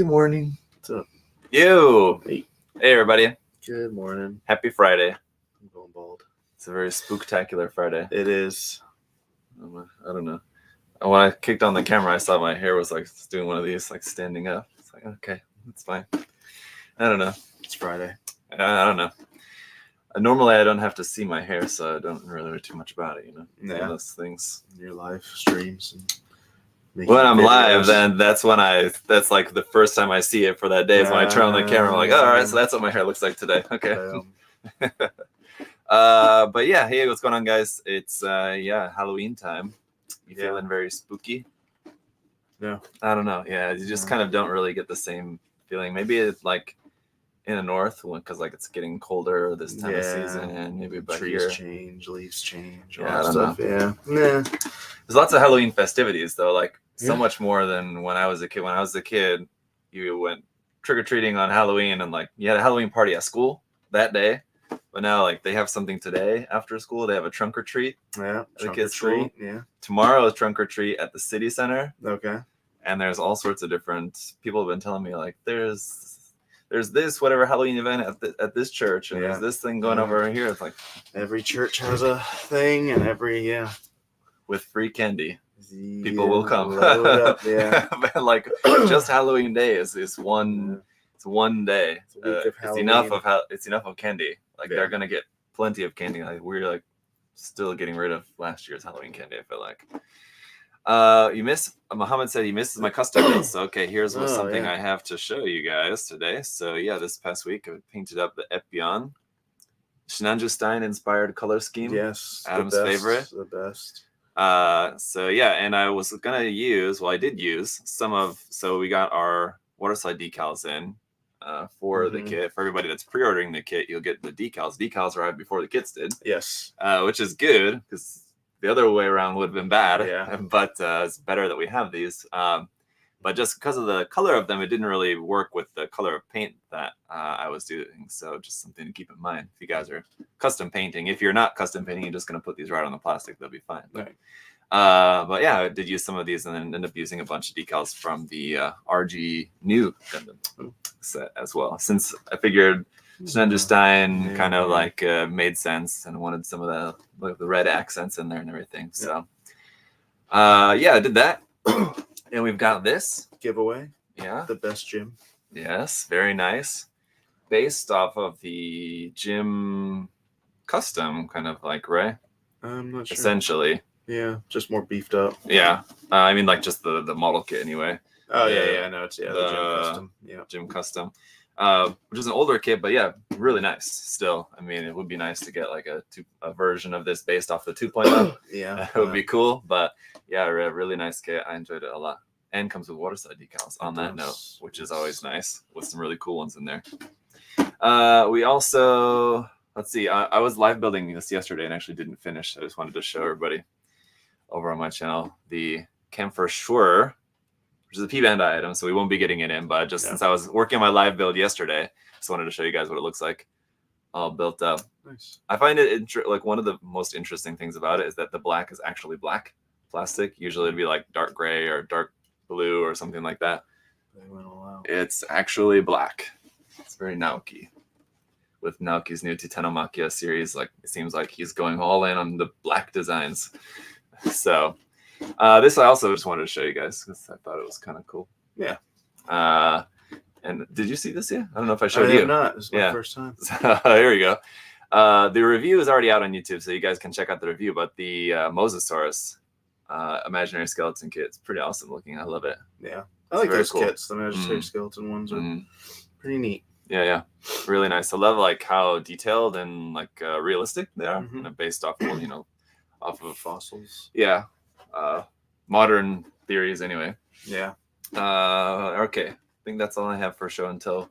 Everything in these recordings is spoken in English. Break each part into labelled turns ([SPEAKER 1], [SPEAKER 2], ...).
[SPEAKER 1] Good morning. What's up?
[SPEAKER 2] You.
[SPEAKER 1] Hey.
[SPEAKER 2] Hey, everybody.
[SPEAKER 1] Good morning.
[SPEAKER 2] Happy Friday.
[SPEAKER 1] I'm going bald.
[SPEAKER 2] It's a very spooktacular Friday.
[SPEAKER 1] It is.
[SPEAKER 2] I don't know. When I kicked on the camera, I saw my hair was like doing one of these, like standing up. It's like, okay, it's fine. I don't know.
[SPEAKER 1] It's Friday.
[SPEAKER 2] I don't know. Normally, I don't have to see my hair, so I don't really know too much about it,
[SPEAKER 1] Yeah.
[SPEAKER 2] Those things.
[SPEAKER 1] Your live streams. And
[SPEAKER 2] when I'm
[SPEAKER 1] videos.
[SPEAKER 2] live, then that's like the first time I see it for that day is when I turn on the camera. I'm like, oh, all right, so that's what my hair looks like today. Okay. But yeah, hey, what's going on, guys? It's Halloween time. You feeling very spooky?
[SPEAKER 1] No.
[SPEAKER 2] I don't know. Yeah, you just kind of don't really get the same feeling. Maybe it's like in the north because like it's getting colder this time of season, and maybe back
[SPEAKER 1] trees
[SPEAKER 2] here
[SPEAKER 1] change, leaves change, all
[SPEAKER 2] Yeah,
[SPEAKER 1] that
[SPEAKER 2] I
[SPEAKER 1] stuff.
[SPEAKER 2] don't
[SPEAKER 1] Yeah. Nah.
[SPEAKER 2] There's lots of Halloween festivities though, like so
[SPEAKER 1] Yeah.
[SPEAKER 2] much more than when I was a kid. When I was a kid, you went trick-or-treating on Halloween and like you had a Halloween party at school that day. But now like they have something today after school. They have a trunk or treat.
[SPEAKER 1] Yeah.
[SPEAKER 2] The
[SPEAKER 1] Trunk
[SPEAKER 2] kids'
[SPEAKER 1] or treat.
[SPEAKER 2] school.
[SPEAKER 1] Yeah.
[SPEAKER 2] Tomorrow is trunk or treat at the city center.
[SPEAKER 1] Okay.
[SPEAKER 2] And there's all sorts of different people have been telling me like there's this whatever Halloween event at this church, and there's this thing going over here. It's like
[SPEAKER 1] every church has a thing, and every
[SPEAKER 2] with free candy. People will come.
[SPEAKER 1] Load up, yeah.
[SPEAKER 2] But like just Halloween day is one.
[SPEAKER 1] Yeah.
[SPEAKER 2] It's one day.
[SPEAKER 1] It's a week of
[SPEAKER 2] Halloween. It's enough of candy. Like they're
[SPEAKER 1] Yeah.
[SPEAKER 2] gonna get plenty of candy. Like we're like still getting rid of last year's Halloween candy. I feel like. Muhammad said he misses my custom build. So okay, here's something I have to show you guys today. So yeah, this past week I painted up the Ep.72 Stein inspired color scheme.
[SPEAKER 1] Yes,
[SPEAKER 2] Adam's
[SPEAKER 1] the best,
[SPEAKER 2] favorite.
[SPEAKER 1] The best.
[SPEAKER 2] So yeah, and I was gonna use. Well, I did use some of. So we got our waterslide decals in for the kit. For everybody that's pre-ordering the kit, you'll get the decals. Decals arrived before the kits did.
[SPEAKER 1] Yes.
[SPEAKER 2] Which is good because the other way around would have been bad.
[SPEAKER 1] Yeah.
[SPEAKER 2] But it's better that we have these. But just because of the color of them, it didn't really work with the color of paint that I was doing. So just something to keep in mind if you guys are custom painting. If you're not custom painting, you're just going to put these right on the plastic. They'll be fine.
[SPEAKER 1] Right.
[SPEAKER 2] But yeah, I did use some of these and then ended up using a bunch of decals from the RG new Gundam set as well. Since I figured Stein kind of like made sense and I wanted some of the red accents in there and everything. So yeah, I did that. And we've got this
[SPEAKER 1] giveaway.
[SPEAKER 2] Yeah.
[SPEAKER 1] The best gym.
[SPEAKER 2] Yes, very nice. Based off of the gym custom, kind of like, right?
[SPEAKER 1] I'm not sure.
[SPEAKER 2] Essentially.
[SPEAKER 1] Yeah, just more beefed up.
[SPEAKER 2] Yeah. I mean, like just the model kit anyway.
[SPEAKER 1] Oh, yeah. No, it's the gym custom. Yeah.
[SPEAKER 2] Gym custom. Which is an older kit, but yeah, really nice still. I mean, it would be nice to get like a version of this based off the 2.0.
[SPEAKER 1] Yeah.
[SPEAKER 2] It would be cool, but yeah, really nice kit. I enjoyed it a lot. And comes with waterside decals on that note, which is always nice with some really cool ones in there. We also, let's see, I was live building this yesterday and actually didn't finish. I just wanted to show everybody over on my channel the Camphor Schwer, which is a P-Bandai item, so we won't be getting it in, but just since I was working on my live build yesterday, just wanted to show you guys what it looks like all built up.
[SPEAKER 1] Nice.
[SPEAKER 2] I find it like one of the most interesting things about it is that the black is actually black plastic. Usually it'd be like dark gray or dark blue or something like that.
[SPEAKER 1] They went all out.
[SPEAKER 2] It's actually black. It's very Naoki. With Naoki's new Titanomakia series, like it seems like he's going all in on the black designs. So this I also just wanted to show you guys because I thought it was kind of cool.
[SPEAKER 1] Yeah.
[SPEAKER 2] And did you see this yet? I don't know if I showed
[SPEAKER 1] I
[SPEAKER 2] you.
[SPEAKER 1] have not. This is my first time.
[SPEAKER 2] Here we go. The review is already out on YouTube, so you guys can check out the review. But the Mosasaurus imaginary skeleton kit is pretty awesome looking. I love it.
[SPEAKER 1] Yeah. I like those
[SPEAKER 2] cool
[SPEAKER 1] kits. The imaginary skeleton ones are pretty neat.
[SPEAKER 2] Yeah. Really nice. I love like how detailed and like realistic they are, based off of, off of
[SPEAKER 1] fossils.
[SPEAKER 2] Yeah. Modern theories anyway.
[SPEAKER 1] Yeah.
[SPEAKER 2] Okay. I think that's all I have for show and tell.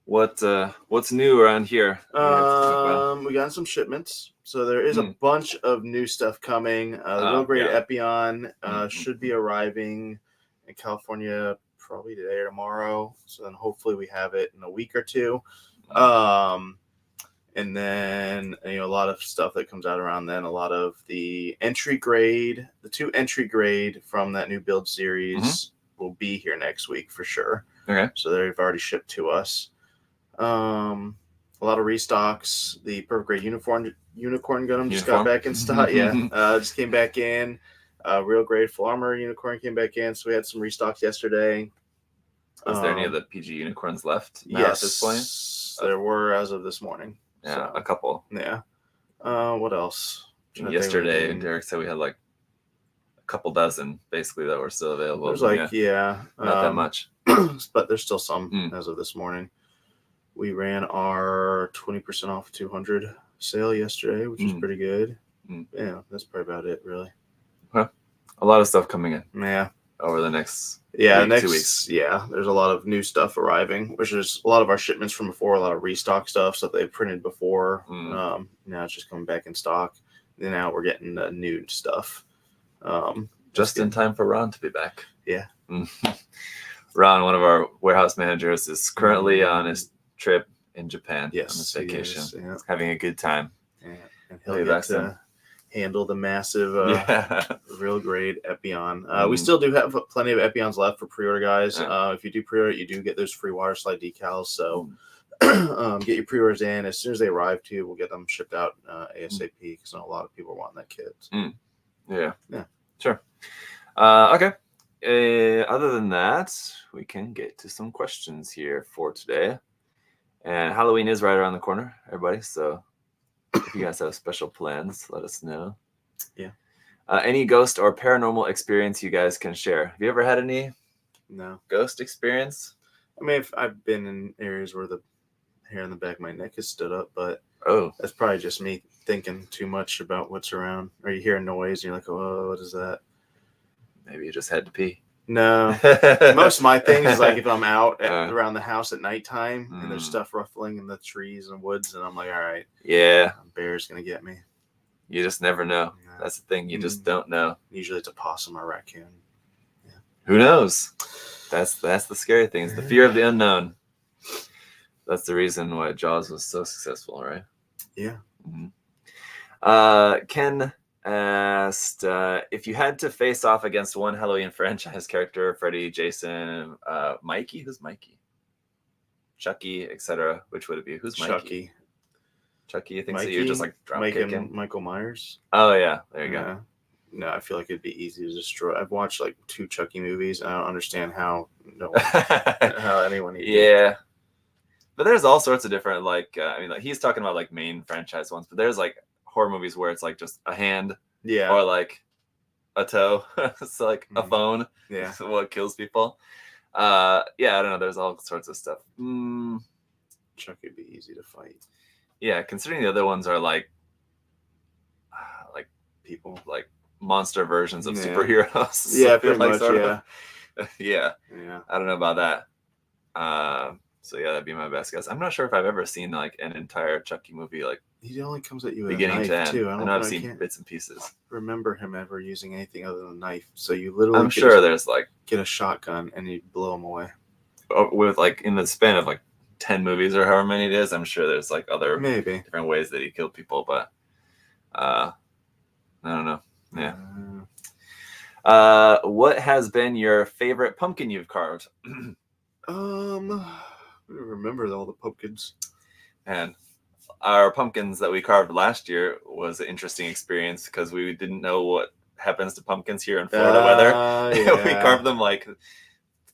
[SPEAKER 2] What's new around here?
[SPEAKER 1] We got some shipments. So there is a bunch of new stuff coming. The real great Epion should be arriving in California probably today or tomorrow. So then hopefully we have it in a week or two. And then, a lot of stuff that comes out around then, a lot of the entry grade, the 2 entry grade from that new build series will be here next week for sure.
[SPEAKER 2] Okay.
[SPEAKER 1] So they've already shipped to us. A lot of restocks. The Perfect Grade Unicorn Gundam just got back in stock. Just came back in. Real Grade Full Armor Unicorn came back in. So we had some restocks yesterday.
[SPEAKER 2] Was there any of the PG Unicorns left now
[SPEAKER 1] yes,
[SPEAKER 2] at this point?
[SPEAKER 1] There were as of this morning.
[SPEAKER 2] Yeah,
[SPEAKER 1] so,
[SPEAKER 2] a couple.
[SPEAKER 1] Yeah. What else?
[SPEAKER 2] Yesterday, Derek said we had like a couple dozen basically that were still available.
[SPEAKER 1] There's like,
[SPEAKER 2] not that much.
[SPEAKER 1] But there's still some as of this morning. We ran our 20% off 200 sale yesterday, which is pretty good. Yeah, that's probably about it, really.
[SPEAKER 2] Well, a lot of stuff coming in.
[SPEAKER 1] Yeah.
[SPEAKER 2] Over the next
[SPEAKER 1] 2 weeks. Yeah, there's a lot of new stuff arriving, which is a lot of our shipments from before, a lot of restock stuff they printed before. Now it's just coming back in stock. And now we're getting the new stuff.
[SPEAKER 2] Just in time for Ron to be back.
[SPEAKER 1] Yeah.
[SPEAKER 2] Ron, one of our warehouse managers, is currently on his trip in Japan on his vacation. Having a good time.
[SPEAKER 1] Yeah. And he'll get to handle the massive real grade Epion. We still do have plenty of Epions left for pre-order, guys. If you do pre-order, you do get those free water slide decals. So get your pre-orders in. As soon as they arrive too, we'll get them shipped out ASAP because a lot of people are wanting that kit. So.
[SPEAKER 2] Yeah. Sure. Okay. Other than that, we can get to some questions here for today. And Halloween is right around the corner, everybody. So if you guys have special plans, let us know.
[SPEAKER 1] Yeah.
[SPEAKER 2] Any ghost or paranormal experience you guys can share? Have you ever had any ghost experience?
[SPEAKER 1] I mean, I've been in areas where the hair on the back of my neck has stood up, but that's probably just me thinking too much about what's around. Or you hear a noise and you're like, oh, what is that?
[SPEAKER 2] Maybe you just had to pee.
[SPEAKER 1] No. Most of my things is like if I'm out around the house at nighttime and there's stuff ruffling in the trees and woods, and I'm like, all right.
[SPEAKER 2] Yeah.
[SPEAKER 1] A bear's going to get me.
[SPEAKER 2] You just never know. Yeah. That's the thing. You just don't know.
[SPEAKER 1] Usually it's a possum or a raccoon. Yeah.
[SPEAKER 2] Who knows? That's the scary thing. It's the fear of the unknown. That's the reason why Jaws was so successful, right?
[SPEAKER 1] Yeah.
[SPEAKER 2] Ken asked if you had to face off against one Halloween franchise character, Freddy, Jason, Mikey. Who's Mikey? Chucky, etc. Which would it be? Who's Mikey? Chucky. You think so? You're just like drop kicking
[SPEAKER 1] Michael Myers.
[SPEAKER 2] Oh yeah, there you go.
[SPEAKER 1] No, I feel like it'd be easy to destroy. I've watched like 2 Chucky movies, and I don't understand how anyone.
[SPEAKER 2] Yeah. But there's all sorts of different he's talking about like main franchise ones, but there's like horror movies where it's like just a hand, or like a toe, it's like a phone, what kills people. I don't know. There's all sorts of stuff.
[SPEAKER 1] Chucky would be easy to fight. Yeah,
[SPEAKER 2] considering the other ones are like
[SPEAKER 1] people,
[SPEAKER 2] like monster versions of superheroes.
[SPEAKER 1] Yeah, pretty much.
[SPEAKER 2] Yeah. I don't know about that. So that'd be my best guess. I'm not sure if I've ever seen like an entire Chucky movie like
[SPEAKER 1] he only comes at you with
[SPEAKER 2] beginning
[SPEAKER 1] a knife
[SPEAKER 2] to end.
[SPEAKER 1] too.
[SPEAKER 2] I know I've seen bits and pieces.
[SPEAKER 1] Remember him ever using anything other than a knife? So you literally
[SPEAKER 2] I'm sure there's like
[SPEAKER 1] get a shotgun and you blow him away.
[SPEAKER 2] With like in the span of like 10 movies or however many it is, I'm sure there's like other different ways that he killed people, but I don't know. Yeah. What has been your favorite pumpkin you've carved?
[SPEAKER 1] I don't remember all the pumpkins.
[SPEAKER 2] And our pumpkins that we carved last year was an interesting experience because we didn't know what happens to pumpkins here in Florida weather. We carved them like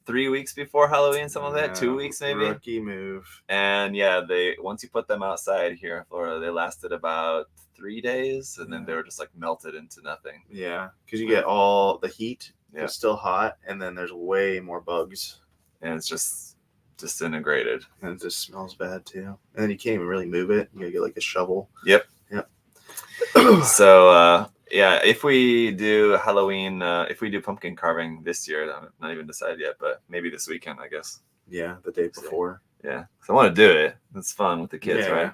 [SPEAKER 2] 3 weeks before Halloween, something like that, 2 weeks maybe.
[SPEAKER 1] Rookie move.
[SPEAKER 2] And they once you put them outside here in Florida, they lasted about 3 days, and then they were just like melted into nothing. Yeah,
[SPEAKER 1] because you get all the heat. It's still hot, and then there's way more bugs.
[SPEAKER 2] And it's just disintegrated.
[SPEAKER 1] And it just smells bad too. And then you can't even really move it. You gotta get like a shovel.
[SPEAKER 2] Yep. So if we do Halloween, if we do pumpkin carving this year, I'm not even decided yet, but maybe this weekend, I guess.
[SPEAKER 1] Yeah, the day before.
[SPEAKER 2] Yeah, so I want to do it. It's fun with the kids, right?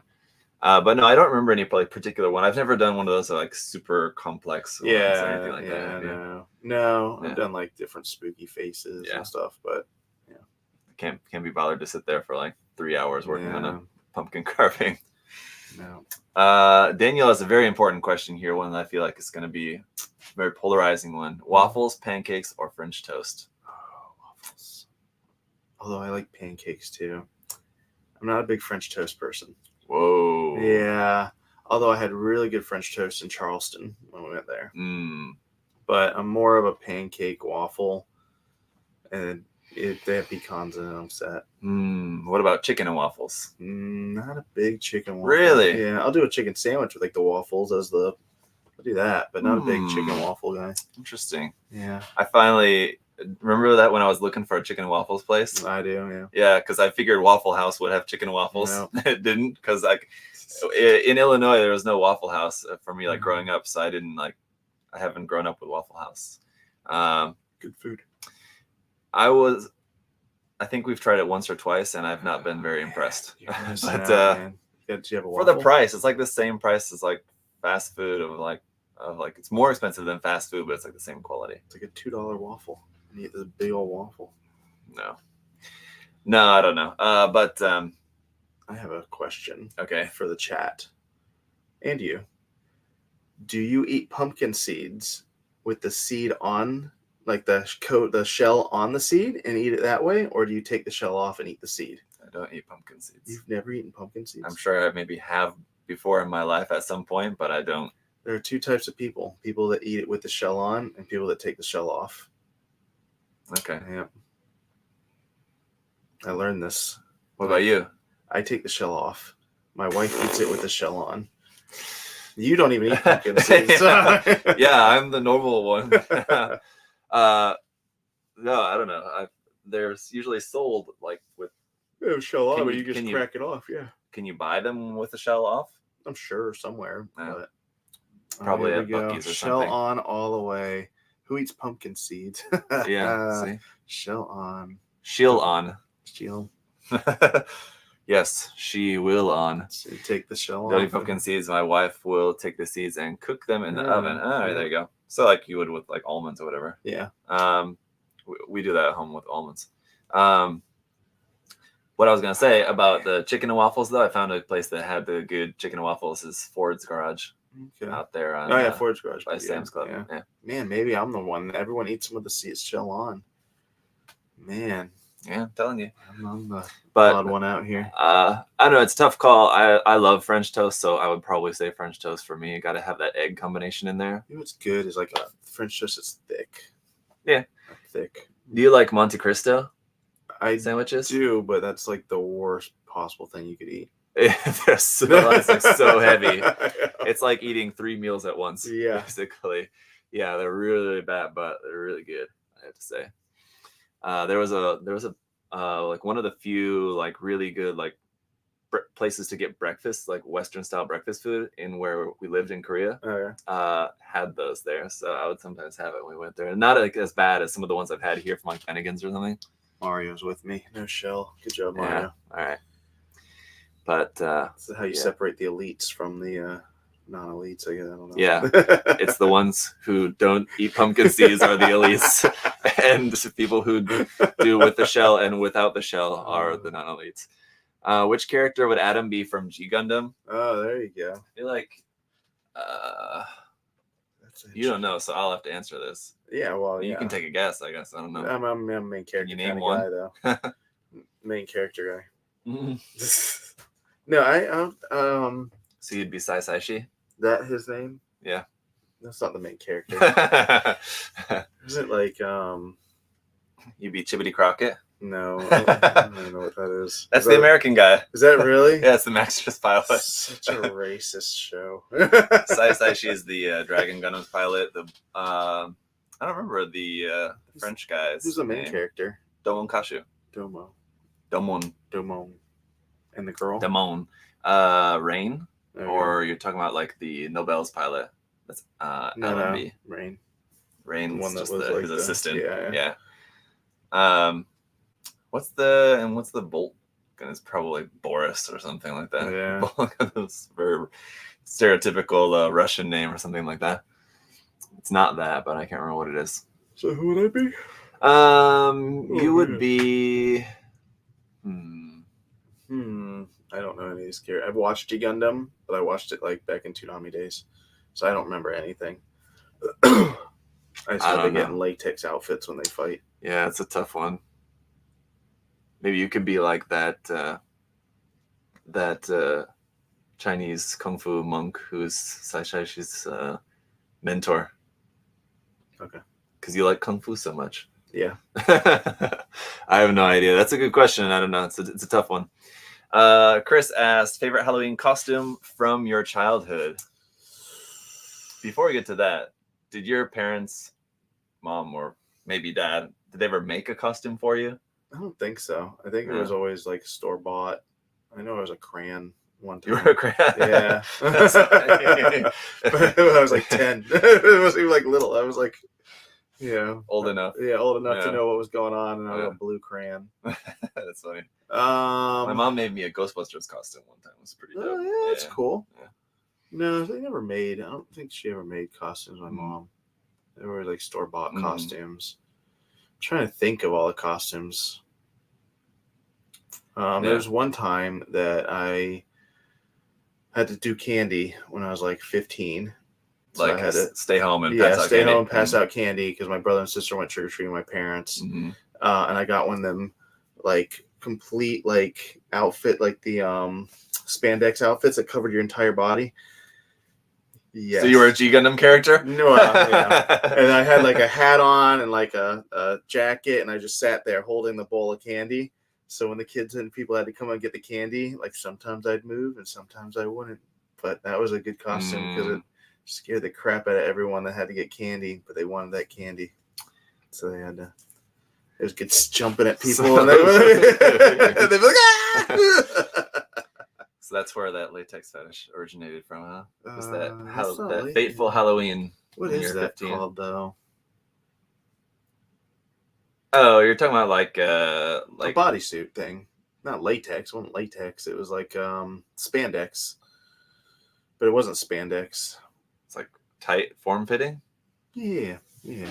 [SPEAKER 2] But no, I don't remember any particular one. I've never done one of those like super complex ones or anything like that.
[SPEAKER 1] No, I've done like different spooky faces and stuff, but
[SPEAKER 2] can't be bothered to sit there for like 3 hours working on a pumpkin carving.
[SPEAKER 1] No.
[SPEAKER 2] Daniel has a very important question here, one that I feel like is going to be a very polarizing one. Waffles, pancakes, or French toast?
[SPEAKER 1] Oh, waffles. Although I like pancakes too. I'm not a big French toast person.
[SPEAKER 2] Whoa.
[SPEAKER 1] Yeah. Although I had really good French toast in Charleston when we went there. But I'm more of a pancake waffle. And if they have pecans in it, I'm set.
[SPEAKER 2] What about chicken and waffles?
[SPEAKER 1] Not a big chicken waffle.
[SPEAKER 2] Really?
[SPEAKER 1] Yeah, I'll do a chicken sandwich with like the waffles as the. I'll do that, but not a big chicken waffle guy.
[SPEAKER 2] Interesting.
[SPEAKER 1] Yeah.
[SPEAKER 2] I finally remember that when I was looking for a chicken and waffles place.
[SPEAKER 1] I do, yeah.
[SPEAKER 2] Yeah, because I figured Waffle House would have chicken and waffles.
[SPEAKER 1] No.
[SPEAKER 2] It didn't, because like in Illinois there was no Waffle House for me like growing up, so I haven't grown up with Waffle House.
[SPEAKER 1] Good food.
[SPEAKER 2] I think we've tried it once or twice, and I've not been very impressed.
[SPEAKER 1] But do you have a waffle?
[SPEAKER 2] For the price, it's like the same price as like fast food of like it's more expensive than fast food, but it's like the same quality.
[SPEAKER 1] It's like a $2 waffle. You eat this big old waffle.
[SPEAKER 2] No, I don't know. But
[SPEAKER 1] I have a question.
[SPEAKER 2] Okay.
[SPEAKER 1] For the chat. And you. Do you eat pumpkin seeds with the seed on, like the shell on the seed and eat it that way? Or do you take the shell off and eat the seed?
[SPEAKER 2] I don't eat pumpkin seeds.
[SPEAKER 1] You've never eaten pumpkin seeds?
[SPEAKER 2] I'm sure I maybe have before in my life at some point, but I don't.
[SPEAKER 1] There are two types of people. People that eat it with the shell on and people that take the shell off.
[SPEAKER 2] Okay.
[SPEAKER 1] Yeah. I learned this.
[SPEAKER 2] What about you?
[SPEAKER 1] I take the shell off. My wife eats it with the shell on. You don't even eat pumpkin seeds.
[SPEAKER 2] Yeah, I'm the normal one. No, I don't know. They're usually sold like with
[SPEAKER 1] shell on, but you just crack it off. Yeah.
[SPEAKER 2] Can you buy them with the shell off?
[SPEAKER 1] I'm sure somewhere.
[SPEAKER 2] No.
[SPEAKER 1] But
[SPEAKER 2] probably at Buc-ee's or
[SPEAKER 1] shell
[SPEAKER 2] something.
[SPEAKER 1] on all the way. Who eats pumpkin seeds?
[SPEAKER 2] Yeah. See?
[SPEAKER 1] Shell on.
[SPEAKER 2] She'll on.
[SPEAKER 1] She'll.
[SPEAKER 2] Yes, she will on.
[SPEAKER 1] So you take the shell off.
[SPEAKER 2] Don't eat pumpkin seeds. My wife will take the seeds and cook them in the oven. All right, there you go. So like you would with like almonds or whatever.
[SPEAKER 1] Yeah.
[SPEAKER 2] We do that at home with almonds. What I was gonna say about the chicken and waffles, though, I found a place that had the good chicken and waffles. Is Ford's Garage out there on
[SPEAKER 1] Ford's Garage
[SPEAKER 2] by Sam's Club. Yeah.
[SPEAKER 1] Man, maybe I'm the one. Everyone eats them with the shell on. Man.
[SPEAKER 2] Yeah, I'm telling you.
[SPEAKER 1] I'm the odd one out here.
[SPEAKER 2] I don't know. It's a tough call. I love French toast, so I would probably say French toast for me. You got to have that egg combination in there.
[SPEAKER 1] You know what's good is like French toast is thick.
[SPEAKER 2] Yeah.
[SPEAKER 1] Thick.
[SPEAKER 2] Do you like Monte Cristo sandwiches?
[SPEAKER 1] I do, but that's like the worst possible thing you could eat.
[SPEAKER 2] It's like so heavy. It's like eating 3 meals at once.
[SPEAKER 1] Yeah.
[SPEAKER 2] Basically. Yeah, they're really, really bad, but they're really good, I have to say. There was a like one of the few like really good like places to get breakfast, like Western style breakfast food in where we lived in Korea.
[SPEAKER 1] Oh, yeah.
[SPEAKER 2] Had those there, so I would sometimes have it when we went there. And not like as bad as some of the ones I've had here from like Bennigan's or something.
[SPEAKER 1] Mario's with me. No shell. Good job, Mario.
[SPEAKER 2] Yeah. All right. But
[SPEAKER 1] this is how you separate the elites from the non-elites. I guess I don't know.
[SPEAKER 2] Yeah, it's the ones who don't eat pumpkin seeds are the elites, and people who do with the shell and without the shell are the non-elites. Which character would Adam be from G Gundam?
[SPEAKER 1] Oh, there you go.
[SPEAKER 2] I feel like you don't know, so I'll have to answer this.
[SPEAKER 1] Yeah, well,
[SPEAKER 2] you can take a guess. I guess I don't know.
[SPEAKER 1] I'm a main character.
[SPEAKER 2] You name
[SPEAKER 1] kind of
[SPEAKER 2] one?
[SPEAKER 1] guy, though. Main character guy.
[SPEAKER 2] Mm-hmm.
[SPEAKER 1] No,
[SPEAKER 2] So you'd be Sai Shi?
[SPEAKER 1] That his name?
[SPEAKER 2] Yeah.
[SPEAKER 1] That's not the main character. Isn't it like
[SPEAKER 2] You'd be Chibbity Crockett?
[SPEAKER 1] No, I don't know what that is.
[SPEAKER 2] That's the American guy.
[SPEAKER 1] Is that really?
[SPEAKER 2] Yeah, it's the Maximus pilot.
[SPEAKER 1] Such a racist show.
[SPEAKER 2] Sai Shi is the Dragon Gundam's pilot. I don't remember the French guy's
[SPEAKER 1] Who's the main character?
[SPEAKER 2] Domon Kashu.
[SPEAKER 1] Domon. And the girl?
[SPEAKER 2] Damon. Rain?
[SPEAKER 1] Okay.
[SPEAKER 2] Or you're talking about like the Nobel's pilot? That's
[SPEAKER 1] No. Rain.
[SPEAKER 2] Rain's
[SPEAKER 1] one that
[SPEAKER 2] just
[SPEAKER 1] was like
[SPEAKER 2] his assistant.
[SPEAKER 1] Yeah.
[SPEAKER 2] What's the Bolt? It's probably Boris or something like that.
[SPEAKER 1] Yeah.
[SPEAKER 2] It's very stereotypical Russian name or something like that. It's not that, but I can't remember what it is.
[SPEAKER 1] So who would I be?
[SPEAKER 2] You would be.
[SPEAKER 1] I don't know any of these characters. I've watched G Gundam, but I watched it like back in Toonami days, so I don't remember anything. I just know they get in latex outfits when they fight.
[SPEAKER 2] Yeah, it's a tough one. maybe you could be like that Chinese kung fu monk who's Sai Shaishi's mentor.
[SPEAKER 1] Okay.
[SPEAKER 2] Because you like kung fu so much.
[SPEAKER 1] Yeah.
[SPEAKER 2] I have no idea. That's a good question. I don't know. It's a tough one. Chris asked, favorite Halloween costume from your childhood? Before we get to that, did your parents, mom or maybe dad, did they ever make a costume for you?
[SPEAKER 1] I don't think so. I think it was always like store bought. I know I was a crayon one time.
[SPEAKER 2] You were a crayon?
[SPEAKER 1] Yeah. But I was like 10. It wasn't even like little. I was like,
[SPEAKER 2] old enough.
[SPEAKER 1] Yeah, old enough to know what was going on, and I was a blue crayon.
[SPEAKER 2] That's funny. My mom made me a Ghostbusters costume one time. It was pretty dope.
[SPEAKER 1] Oh, yeah, that's cool.
[SPEAKER 2] Yeah.
[SPEAKER 1] No, they never made. I don't think she ever made costumes. My mom. They were like store bought costumes. I'm trying to think of all the costumes. There was one time that I had to do candy when I was like 15. So
[SPEAKER 2] like
[SPEAKER 1] I had to
[SPEAKER 2] stay home and pass out
[SPEAKER 1] stay
[SPEAKER 2] candy.
[SPEAKER 1] home, pass out candy because my brother and sister went trick or treating with my parents, and I got one of them like complete like outfit, like the spandex outfits that covered your entire body. Yes.
[SPEAKER 2] So you were a G Gundam character?
[SPEAKER 1] No, yeah. And I had like a hat on and like a jacket, and I just sat there holding the bowl of candy. So when the kids and people had to come and get the candy, like sometimes I'd move and sometimes I wouldn't. But that was a good costume because it scared the crap out of everyone that had to get candy, but they wanted that candy. So they had to. It was good jumping at people, and they'd be like, ah!
[SPEAKER 2] So that's where that latex fetish originated from, huh? Was that
[SPEAKER 1] that
[SPEAKER 2] fateful Halloween?
[SPEAKER 1] What is that 15? Called, though?
[SPEAKER 2] Oh, you're talking about like
[SPEAKER 1] a bodysuit thing. Not latex. It wasn't latex. It was like spandex. But it wasn't spandex.
[SPEAKER 2] It's like tight, form-fitting?
[SPEAKER 1] Yeah. You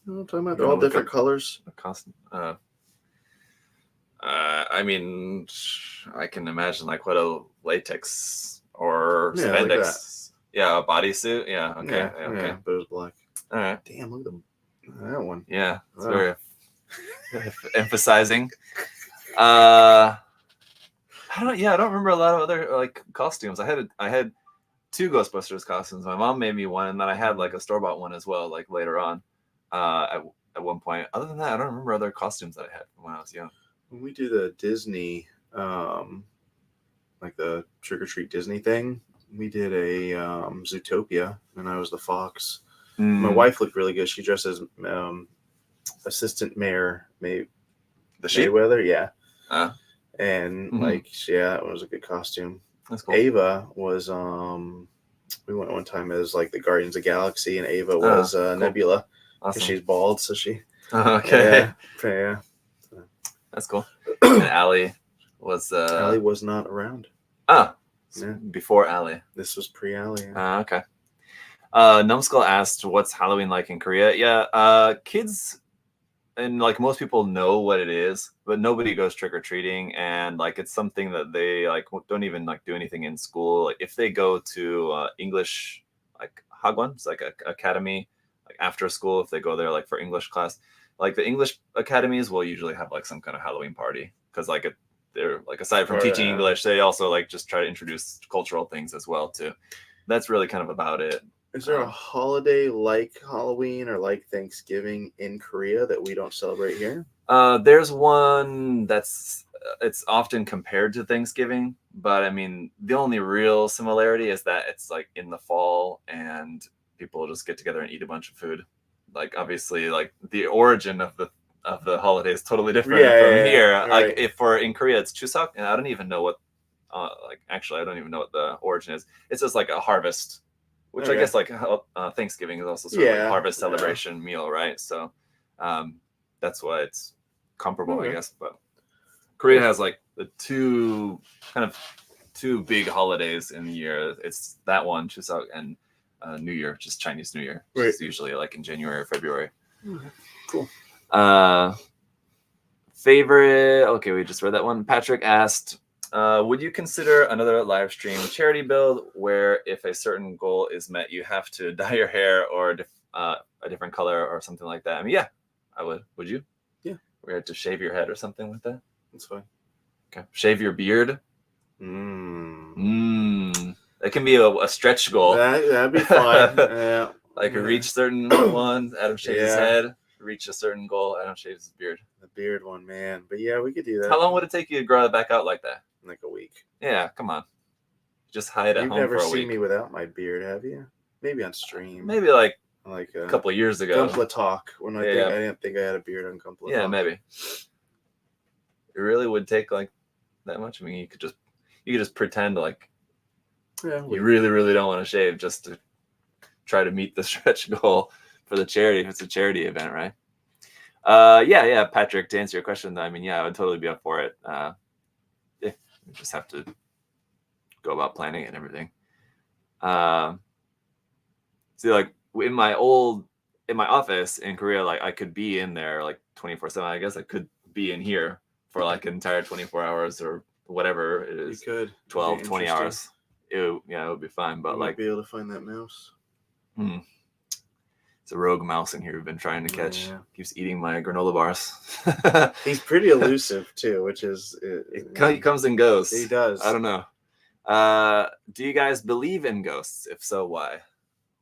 [SPEAKER 1] know what I'm talking about? They're all different colors.
[SPEAKER 2] I mean, I can imagine like what a latex or spandex. Yeah, a bodysuit. Yeah, okay.
[SPEAKER 1] Yeah, but it was black.
[SPEAKER 2] All right.
[SPEAKER 1] Damn, look at that one.
[SPEAKER 2] Yeah, it's very emphasizing. I don't remember a lot of other like costumes. I had 2 Ghostbusters costumes. My mom made me one, and then I had like a store-bought one as well, like later on. At one point. Other than that, I don't remember other costumes that I had when I was young.
[SPEAKER 1] When we do the Disney, like the trick or treat Disney thing, we did a Zootopia, and I was the fox. My wife looked really good. She dressed as assistant mayor Mayweather, yeah. And like, it was a good costume.
[SPEAKER 2] That's cool.
[SPEAKER 1] Ava was we went one time as like the Guardians of the Galaxy, and Ava was cool. Nebula. Awesome. She's bald, so she.
[SPEAKER 2] Okay.
[SPEAKER 1] Yeah.
[SPEAKER 2] That's cool. And Allie was.
[SPEAKER 1] Allie was not around.
[SPEAKER 2] Before Allie.
[SPEAKER 1] This was pre-Allie.
[SPEAKER 2] Okay. Numbskull asked, "What's Halloween like in Korea?" Yeah, kids and like most people know what it is, but nobody goes trick or treating, and like it's something that they like don't even like do anything in school. Like if they go to English, like Hagwon, it's like a academy, like after school, if they go there like for English class, like the English academies will usually have like some kind of Halloween party because like they're like aside from teaching English, they also like just try to introduce cultural things as well too. That's really kind of about it.
[SPEAKER 1] Is there a holiday like Halloween or like Thanksgiving in Korea that we don't celebrate here?
[SPEAKER 2] There's one that's it's often compared to Thanksgiving, but I mean the only real similarity is that it's like in the fall and people just get together and eat a bunch of food. Like obviously, like the origin of the holiday is totally different from here.
[SPEAKER 1] Right.
[SPEAKER 2] Like if in Korea it's Chuseok, and I don't even know what I don't even know what the origin is. It's just like a harvest. Which I guess like Thanksgiving is also sort of like harvest celebration meal, right? So that's why it's comparable, I guess. But Korea has like the two big holidays in the year. It's that one, Chuseok, and New Year, just Chinese New Year. Right. It's usually like in January or February.
[SPEAKER 1] Cool.
[SPEAKER 2] Favorite? Okay, we just read that one. Patrick asked, would you consider another live stream charity build where if a certain goal is met, you have to dye your hair or a different color or something like that? I mean, yeah, I would. Would you?
[SPEAKER 1] Yeah.
[SPEAKER 2] We had to shave your head or something like that?
[SPEAKER 1] That's fine.
[SPEAKER 2] Okay. Shave your beard. That can be a stretch goal.
[SPEAKER 1] That'd be fine. Yeah.
[SPEAKER 2] Like reach certain ones. Adam shaves his head. Reach a certain goal. Adam shaves his beard.
[SPEAKER 1] The beard one, man. But yeah, we could do that.
[SPEAKER 2] How long would it take you to grow it back out like that?
[SPEAKER 1] Like a week.
[SPEAKER 2] Yeah, come on. Just hide at home for a week.
[SPEAKER 1] You've never seen me without my beard, have you? Maybe on stream.
[SPEAKER 2] Maybe like a couple of years ago.
[SPEAKER 1] Gumpla Talk. When I didn't think I had a beard on Gumpla Talk.
[SPEAKER 2] Yeah, maybe. It really would take like that much. I mean, you could just pretend like you really, really don't want to shave just to try to meet the stretch goal for the charity if it's a charity event, right? Yeah, Patrick, to answer your question, I mean, yeah, I would totally be up for it. You just have to go about planning it and everything. See, like in my office in Korea, like I could be in there like 24/7. I guess I could be in here for like an entire 24 hours or whatever it is.
[SPEAKER 1] You could
[SPEAKER 2] 12, 20 hours. It would be fine. But like
[SPEAKER 1] be able to find that mouse.
[SPEAKER 2] It's a rogue mouse in here we've been trying to catch. Yeah. Keeps eating my granola bars.
[SPEAKER 1] He's pretty elusive too, which is
[SPEAKER 2] he comes and goes.
[SPEAKER 1] He does.
[SPEAKER 2] I don't know. Do you guys believe in ghosts? If so, why?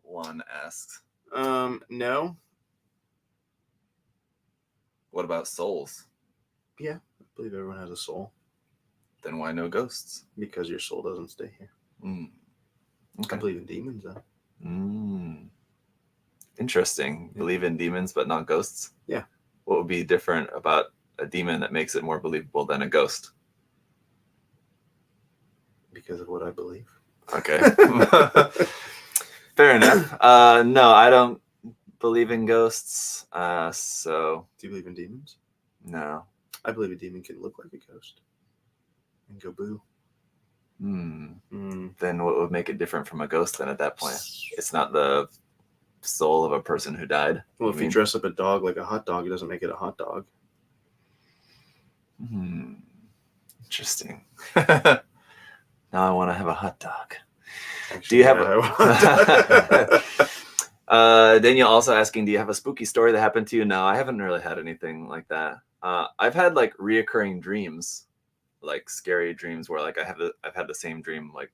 [SPEAKER 2] One asks.
[SPEAKER 1] No.
[SPEAKER 2] What about souls?
[SPEAKER 1] Yeah, I believe everyone has a soul.
[SPEAKER 2] Then why no ghosts?
[SPEAKER 1] Because your soul doesn't stay here. Okay. I believe in demons, though.
[SPEAKER 2] Interesting. Yeah. Believe in demons, but not ghosts?
[SPEAKER 1] Yeah.
[SPEAKER 2] What would be different about a demon that makes it more believable than a ghost?
[SPEAKER 1] Because of what I believe.
[SPEAKER 2] Okay. Fair enough. No, I don't believe in ghosts. So.
[SPEAKER 1] Do you believe in demons?
[SPEAKER 2] No.
[SPEAKER 1] I believe a demon can look like a ghost and go boo.
[SPEAKER 2] Then what would make it different from a ghost then at that point? It's not the soul of a person who died.
[SPEAKER 1] Well, if you dress up a dog like a hot dog, it doesn't make it a hot dog.
[SPEAKER 2] Interesting. Now I want to have a hot dog. Actually, do you have a Daniel also asking, do you have a spooky story that happened to you? No, I haven't really had anything like that. I've had like reoccurring dreams, like scary dreams where like I've had the same dream like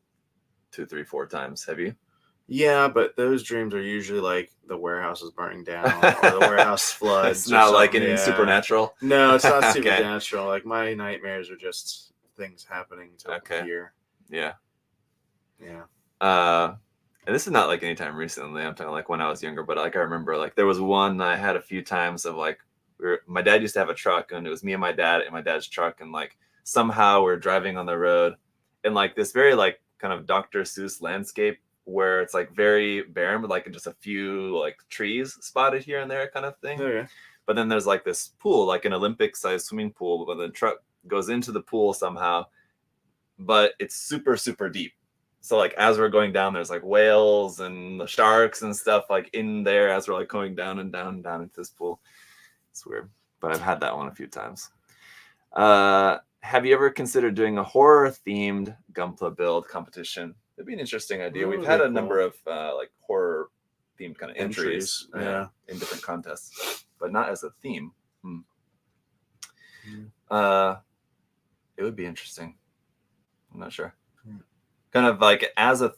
[SPEAKER 2] 2, 3, 4 times. Have you?
[SPEAKER 1] Yeah, but those dreams are usually like the warehouse is burning down or the warehouse floods.
[SPEAKER 2] It's not like anything supernatural.
[SPEAKER 1] No, it's not supernatural. Like my nightmares are just things happening to fear.
[SPEAKER 2] Yeah.
[SPEAKER 1] Yeah.
[SPEAKER 2] And this is not like anytime recently. I'm talking like when I was younger, but like I remember like there was one I had a few times of like my dad used to have a truck and it was me and my dad in my dad's truck and like somehow we're driving on the road and like this very like kind of Dr. Seuss landscape where it's like very barren with like just a few like trees spotted here and there kind of thing.
[SPEAKER 1] Okay.
[SPEAKER 2] But then there's like this pool, like an Olympic sized swimming pool, but the truck goes into the pool somehow, but it's super, super deep. So like as we're going down, there's like whales and the sharks and stuff like in there as we're like going down and down and down into this pool. It's weird, but I've had that one a few times. Have you ever considered doing a horror themed Gunpla build competition? It'd be an interesting idea. We've had a number of like horror themed kind of entries in different contests, but not as a theme. It would be interesting. I'm not sure. Kind of like as a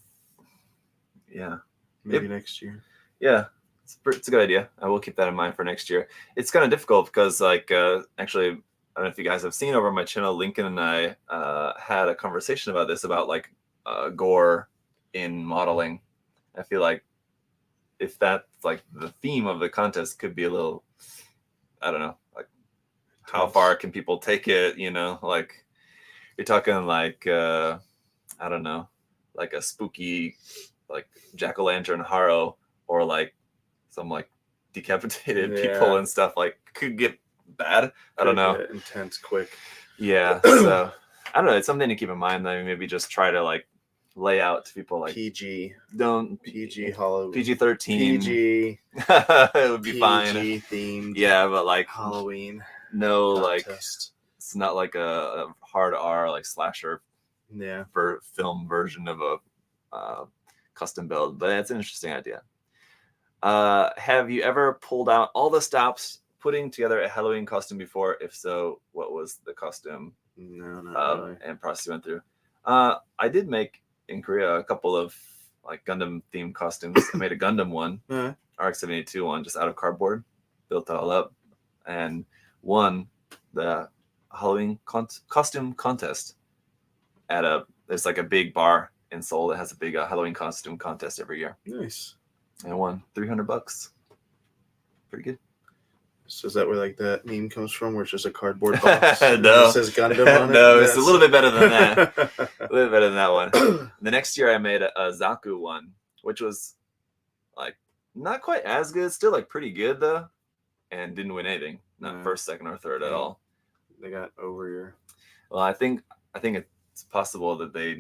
[SPEAKER 1] maybe next year.
[SPEAKER 2] Yeah, it's a good idea. I will keep that in mind for next year. It's kind of difficult because like actually I don't know if you guys have seen over my channel, Lincoln and I had a conversation about this, about like gore in modeling. I feel like if that's like the theme of the contest could be a little, I don't know, like how far can people take it, you know, like you're talking like I don't know, like a spooky like jack-o'-lantern horror or like some like decapitated people and stuff, like could get bad. I don't know.
[SPEAKER 1] Intense quick.
[SPEAKER 2] Yeah. So I don't know. It's something to keep in mind. That maybe just try to like lay out to people like
[SPEAKER 1] PG.
[SPEAKER 2] Don't
[SPEAKER 1] PG Halloween.
[SPEAKER 2] PG-13.
[SPEAKER 1] PG.
[SPEAKER 2] It would be
[SPEAKER 1] PG
[SPEAKER 2] fine.
[SPEAKER 1] Themed.
[SPEAKER 2] Yeah, but like
[SPEAKER 1] Halloween.
[SPEAKER 2] No,
[SPEAKER 1] contest.
[SPEAKER 2] Like it's not like a hard R like slasher.
[SPEAKER 1] Yeah.
[SPEAKER 2] For film version of a custom build, but it's an interesting idea. Have you ever pulled out all the stops putting together a Halloween costume before? If so, what was the costume?
[SPEAKER 1] No, not really.
[SPEAKER 2] And process you went through? I did make in Korea a couple of like Gundam themed costumes. I made a Gundam one, RX-72 one, just out of cardboard, built it all up, and won the Halloween costume contest at there's like a big bar in Seoul that has a big Halloween costume contest every year.
[SPEAKER 1] Nice.
[SPEAKER 2] And I won $300. Pretty good.
[SPEAKER 1] So is that where like that meme comes from, where it's just a cardboard box?
[SPEAKER 2] No.
[SPEAKER 1] It says Gundam on it?
[SPEAKER 2] No, it's a little bit better than that. A little bit better than that one. The next year I made a Zaku one, which was like not quite as good, still like pretty good though, and didn't win anything. Not first, second, or third at all.
[SPEAKER 1] They got over your...
[SPEAKER 2] Well, I think it's possible that they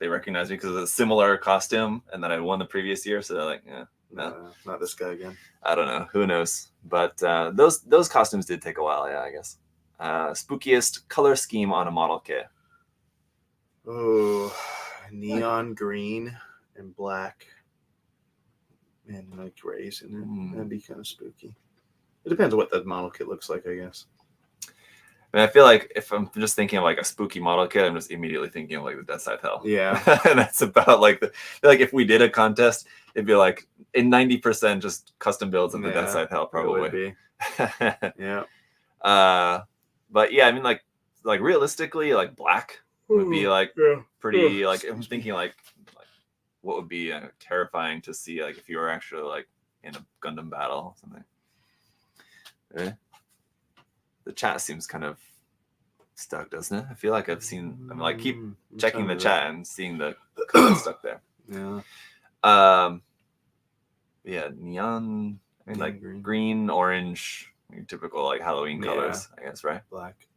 [SPEAKER 2] recognized me because of a similar costume and that I won the previous year, so they're like, yeah. No,
[SPEAKER 1] not this guy again.
[SPEAKER 2] I don't know. Who knows? But those costumes did take a while. Yeah, I guess. Spookiest color scheme on a model kit.
[SPEAKER 1] Oh, neon green and black and like grays in it. That'd be kind of spooky. It depends on what the model kit looks like, I guess.
[SPEAKER 2] I mean, I feel like if I'm just thinking of like a spooky model kit, I'm just immediately thinking of like the Death Scythe Hell.
[SPEAKER 1] Yeah.
[SPEAKER 2] And that's about like like if we did a contest, it'd be like in 90% just custom builds of the Death Scythe Hell, probably.
[SPEAKER 1] It would be. Yeah.
[SPEAKER 2] But yeah, I mean like realistically, like black would be like pretty like I'm thinking like what would be terrifying to see like if you were actually like in a Gundam battle or something. Okay. The chat seems kind of stuck, doesn't it? I feel like I'm like keep checking the chat and seeing the comments stuck there.
[SPEAKER 1] Yeah.
[SPEAKER 2] Yeah, neon. I mean, like green, orange, typical like Halloween colors, I guess, right?
[SPEAKER 1] Black.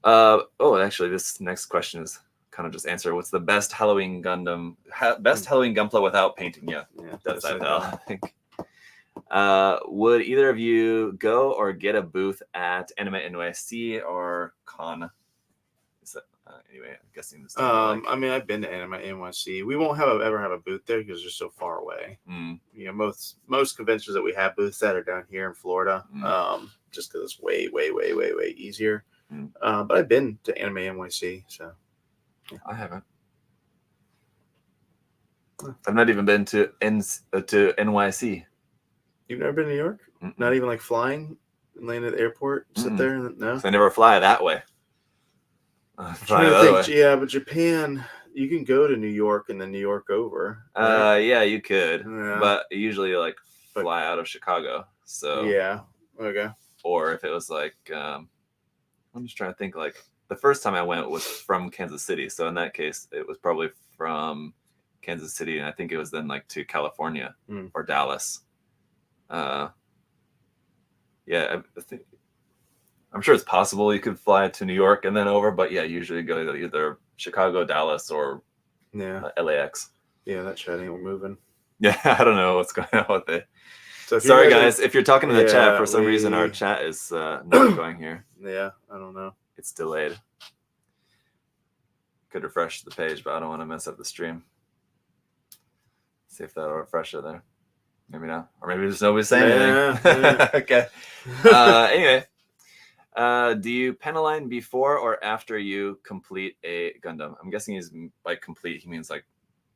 [SPEAKER 2] Actually, this next question is kind of just answer. What's the best Halloween Gundam? Best Halloween Gunpla without painting? Yeah, that's I think. Would either of you go or get a booth at Anime NYC or Con? Is that, anyway, I'm guessing this.
[SPEAKER 1] I mean, I've been to Anime NYC. We won't ever have a booth there because they're so far away. You know, most conventions that we have booths at are down here in Florida. Just because it's way easier. But I've been to Anime NYC, so
[SPEAKER 2] yeah. I haven't. I've not even been to NYC.
[SPEAKER 1] You've never been to New York? Not even like flying and land at the airport, sit there? No?
[SPEAKER 2] So I never fly that way.
[SPEAKER 1] Yeah, but Japan, you can go to New York and then New York over. Right?
[SPEAKER 2] Yeah, you could. Yeah. But usually like fly out of Chicago. So
[SPEAKER 1] yeah, okay.
[SPEAKER 2] Or if it was like, I'm just trying to think, like the first time I went was from Kansas City. So in that case, it was probably from Kansas City. And I think it was then like to California or Dallas. Yeah, I'm sure it's possible you could fly to New York and then over, but yeah, usually go to either Chicago, Dallas, or LAX.
[SPEAKER 1] Yeah, that chat ain't moving.
[SPEAKER 2] Yeah, I don't know what's going on with it. So sorry, guys, if you're talking to the chat, for some reason our chat is not going here.
[SPEAKER 1] Yeah, I don't know.
[SPEAKER 2] It's delayed. Could refresh the page, but I don't want to mess up the stream. See if that'll refresh it there. Maybe not. Or maybe just nobody's saying anything. Yeah. Okay. Anyway, do you pen align before or after you complete a Gundam? I'm guessing he's by complete, he means like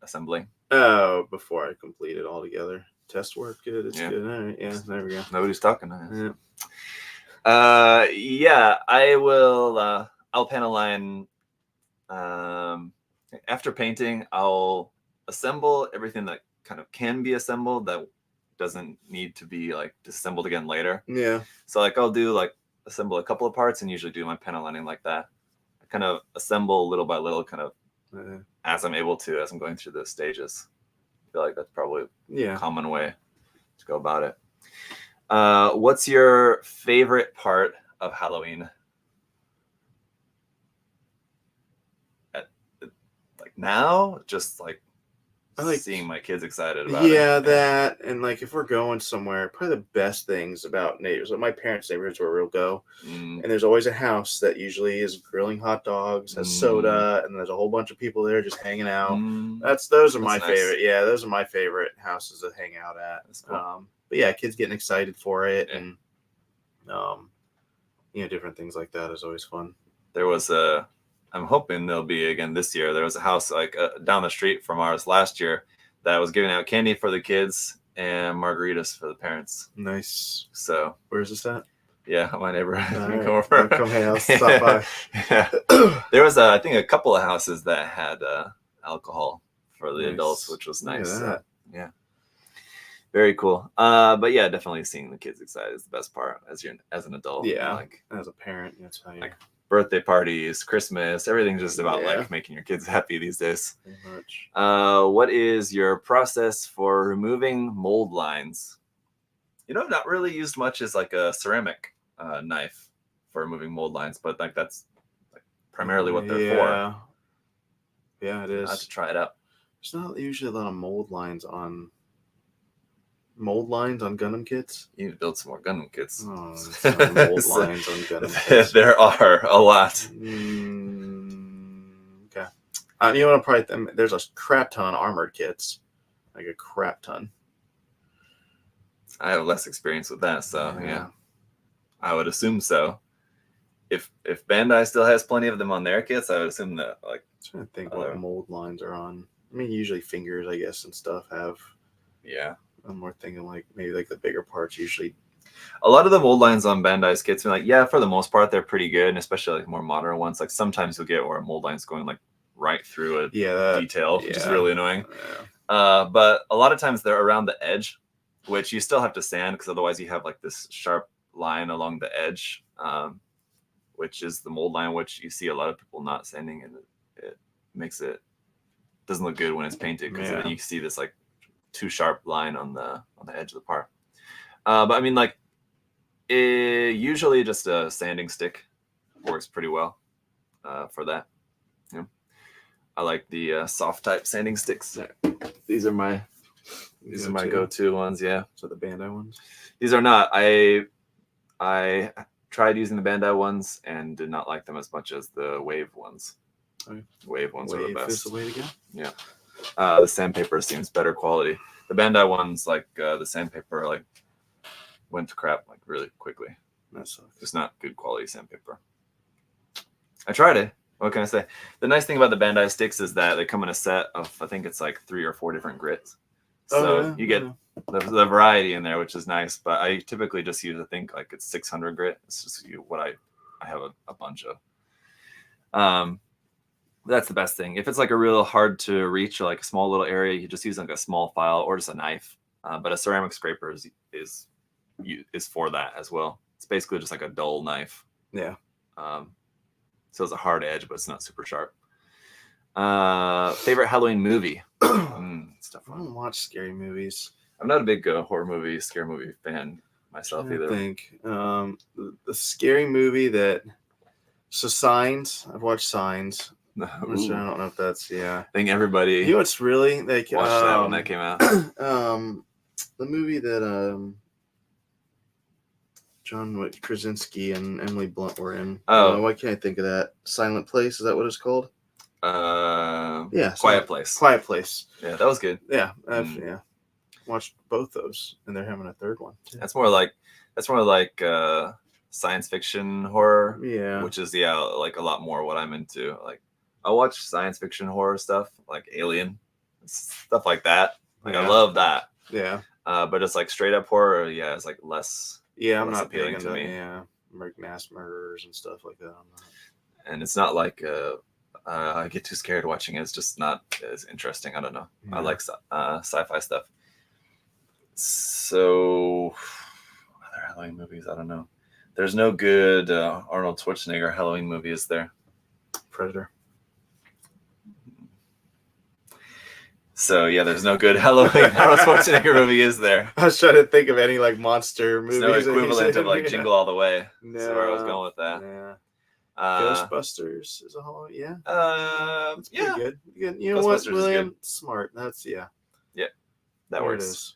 [SPEAKER 2] assembling.
[SPEAKER 1] Oh, before I complete it all together. Test work, good. It's good. All right. Yeah, there we go.
[SPEAKER 2] Nobody's talking. Yeah, I will. I'll pen align. After painting, I'll assemble everything that kind of can be assembled that doesn't need to be like disassembled again later. Yeah. So like I'll do like assemble a couple of parts and usually do my pen aligning like that. I kind of assemble little by little, kind of as I'm able to, as I'm going through the stages. I feel like that's probably a common way to go about it. What's your favorite part of Halloween? Like now, just like I like seeing my kids excited about it.
[SPEAKER 1] Yeah, that, and like if we're going somewhere, probably the best things about neighbors, like my parents' neighborhoods where we'll go, and there's always a house that usually is grilling hot dogs, has soda, and there's a whole bunch of people there just hanging out. Those are my favorite. Yeah, those are my favorite houses to hang out at. Cool. But yeah, kids getting excited for it, and Different things like that is always fun.
[SPEAKER 2] There was I'm hoping there'll be again this year. There was a house like down the street from ours last year that was giving out candy for the kids and margaritas for the parents.
[SPEAKER 1] Nice.
[SPEAKER 2] So
[SPEAKER 1] where is this at?
[SPEAKER 2] Yeah, my neighbor.
[SPEAKER 1] Right. Come over. Come hang out. Stop by.
[SPEAKER 2] Yeah. There was I think a couple of houses that had alcohol for the adults, which was nice. So, yeah. Very cool. But yeah, definitely seeing the kids excited is the best part as an adult.
[SPEAKER 1] Yeah.
[SPEAKER 2] Like
[SPEAKER 1] as a parent, that's how you
[SPEAKER 2] like birthday parties, Christmas, everything's just about like making your kids happy these days.
[SPEAKER 1] Pretty much.
[SPEAKER 2] What is your process for removing mold lines? I've not really used much as like a ceramic knife for removing mold lines, but like that's like primarily what they're for.
[SPEAKER 1] Yeah, it is.
[SPEAKER 2] I have to try it out.
[SPEAKER 1] There's not usually a lot of mold lines on Gundam kits.
[SPEAKER 2] You need to build some more Gundam kits.
[SPEAKER 1] Oh, mold lines on Gundam kits.
[SPEAKER 2] There are a lot.
[SPEAKER 1] Okay. You know what? Probably there's a crap ton of armored kits, like a crap ton.
[SPEAKER 2] I have less experience with that, so yeah. I would assume so. If Bandai still has plenty of them on their kits, I would assume that like.
[SPEAKER 1] I'm trying to think what mold lines are on. I mean, usually fingers, I guess, and stuff have.
[SPEAKER 2] Yeah.
[SPEAKER 1] I'm more thinking like maybe like the bigger parts usually.
[SPEAKER 2] A lot of the mold lines on Bandai's kits, like for the most part they're pretty good, and especially like more modern ones. Like sometimes you'll get where a mold line's going like right through a detail, which is really annoying.
[SPEAKER 1] Yeah.
[SPEAKER 2] But a lot of times they're around the edge, which you still have to sand because otherwise you have like this sharp line along the edge, which is the mold line, which you see a lot of people not sanding, and it makes it doesn't look good when it's painted because then you see this like too sharp line on the edge of the part. But I mean, like usually just a sanding stick works pretty well for that. I like the soft type sanding sticks. These are my go-to ones. Yeah.
[SPEAKER 1] So the Bandai ones.
[SPEAKER 2] These are not. I tried using the Bandai ones and did not like them as much as the Wave ones.
[SPEAKER 1] Okay.
[SPEAKER 2] Wave ones are the best.
[SPEAKER 1] Is the way to go.
[SPEAKER 2] Yeah. The sandpaper seems better quality. The Bandai ones, like the sandpaper, like went to crap like really quickly.
[SPEAKER 1] That sucks.
[SPEAKER 2] It's not good quality sandpaper. I tried it. What can I say? The nice thing about the Bandai sticks is that they come in a set of, I think it's like 3 or 4 different grits. So you get the variety in there, which is nice. But I typically just use, I think like it's 600 grit. It's just what I have a bunch of. That's the best thing. If it's like a real hard to reach or like a small little area, you just use like a small file or just a knife. But a ceramic scraper is for that as well. It's basically just like a dull knife.
[SPEAKER 1] Yeah.
[SPEAKER 2] So it's a hard edge, but it's not super sharp. Favorite Halloween movie? It's tough.
[SPEAKER 1] I don't watch scary movies.
[SPEAKER 2] I'm not a big horror movie, scary movie fan myself either.
[SPEAKER 1] I think the scary movie so Signs. I've watched Signs. I don't know if that's
[SPEAKER 2] I think everybody.
[SPEAKER 1] You know what's really like
[SPEAKER 2] watched that when that came out.
[SPEAKER 1] The movie that John Krasinski and Emily Blunt were in.
[SPEAKER 2] Oh,
[SPEAKER 1] why can't I think of that? Silent Place, is that what it's called?
[SPEAKER 2] Quiet Place.
[SPEAKER 1] Quiet Place.
[SPEAKER 2] Yeah, that was good.
[SPEAKER 1] Yeah, yeah. Watched both those, and they're having a third one too.
[SPEAKER 2] That's more like science fiction horror.
[SPEAKER 1] Yeah,
[SPEAKER 2] which is like a lot more what I'm into. Like I watch science fiction horror stuff, like Alien, stuff like that. Like I love that.
[SPEAKER 1] Yeah.
[SPEAKER 2] But it's like straight up horror. Yeah, it's like less.
[SPEAKER 1] Yeah, I'm
[SPEAKER 2] less
[SPEAKER 1] not
[SPEAKER 2] appealing to me.
[SPEAKER 1] Yeah, mass murderers and stuff like that. I'm not.
[SPEAKER 2] And it's not like I get too scared watching it. It's just not as interesting. I don't know. Yeah. I like sci-fi stuff. So other Halloween movies, I don't know. There's no good Arnold Schwarzenegger Halloween movie, is there?
[SPEAKER 1] Predator.
[SPEAKER 2] So yeah, there's no good Halloween Arnold Schwarzenegger movie, is there?
[SPEAKER 1] I was trying to think of any like monster movies.
[SPEAKER 2] There's no equivalent of like Jingle All the Way. No, that's where I was going with that.
[SPEAKER 1] Yeah. Ghostbusters is a Halloween. Yeah. It's pretty good. You know what, William? Smart. That's
[SPEAKER 2] Yeah, that works.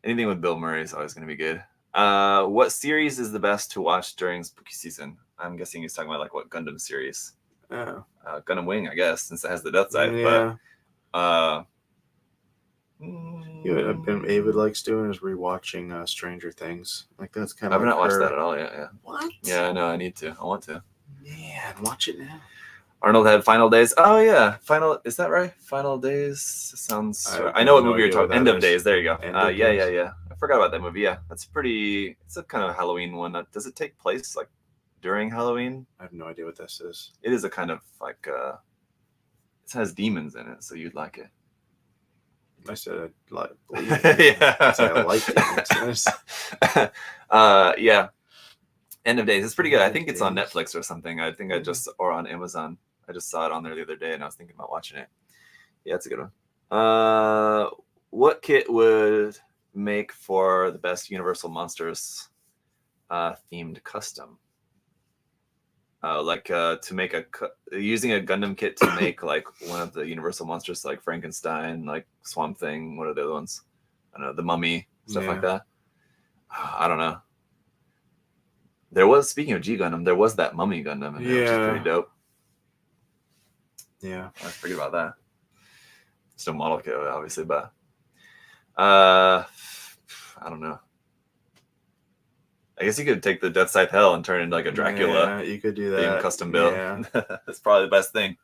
[SPEAKER 2] Anything with Bill Murray is always going to be good. What series is the best to watch during spooky season? I'm guessing he's talking about like what Gundam series. Gundam Wing, I guess, since it has the Death Side.
[SPEAKER 1] Yeah.
[SPEAKER 2] But
[SPEAKER 1] You know what Avid likes doing is rewatching Stranger Things. Like that's kind of.
[SPEAKER 2] I've not watched that at all yet. Yeah.
[SPEAKER 1] What?
[SPEAKER 2] Yeah, I know. I need to. I want to.
[SPEAKER 1] Man, watch it now.
[SPEAKER 2] Arnold had Final Days. Oh yeah, Final. Is that right? Final Days sounds. I know what movie you're talking. End of Days. There you go. Yeah. I forgot about that movie. Yeah, that's pretty. It's a kind of Halloween one. Does it take place like during Halloween?
[SPEAKER 1] I have no idea what this is.
[SPEAKER 2] It is a kind of like. It has demons in it, so you'd like it.
[SPEAKER 1] I said I like.
[SPEAKER 2] Yeah,
[SPEAKER 1] I like it.
[SPEAKER 2] Yeah. End of Days. It's pretty good. I think it's on Netflix or something. I think or on Amazon. I just saw it on there the other day, and I was thinking about watching it. Yeah, it's a good one. What kit would make for the best Universal Monsters themed custom? To make using a Gundam kit to make like one of the Universal monsters, like Frankenstein, like Swamp Thing. What are the other ones? I don't know, the Mummy, stuff like that. I don't know. There was, speaking of G Gundam, there was that Mummy Gundam in there, which is pretty dope.
[SPEAKER 1] Yeah,
[SPEAKER 2] I forget about that. Still model kit, obviously, but I don't know. I guess you could take the Death Scythe Hell and turn it into like a Dracula.
[SPEAKER 1] Yeah, you could do that.
[SPEAKER 2] Custom build.
[SPEAKER 1] Yeah.
[SPEAKER 2] That's probably the best thing.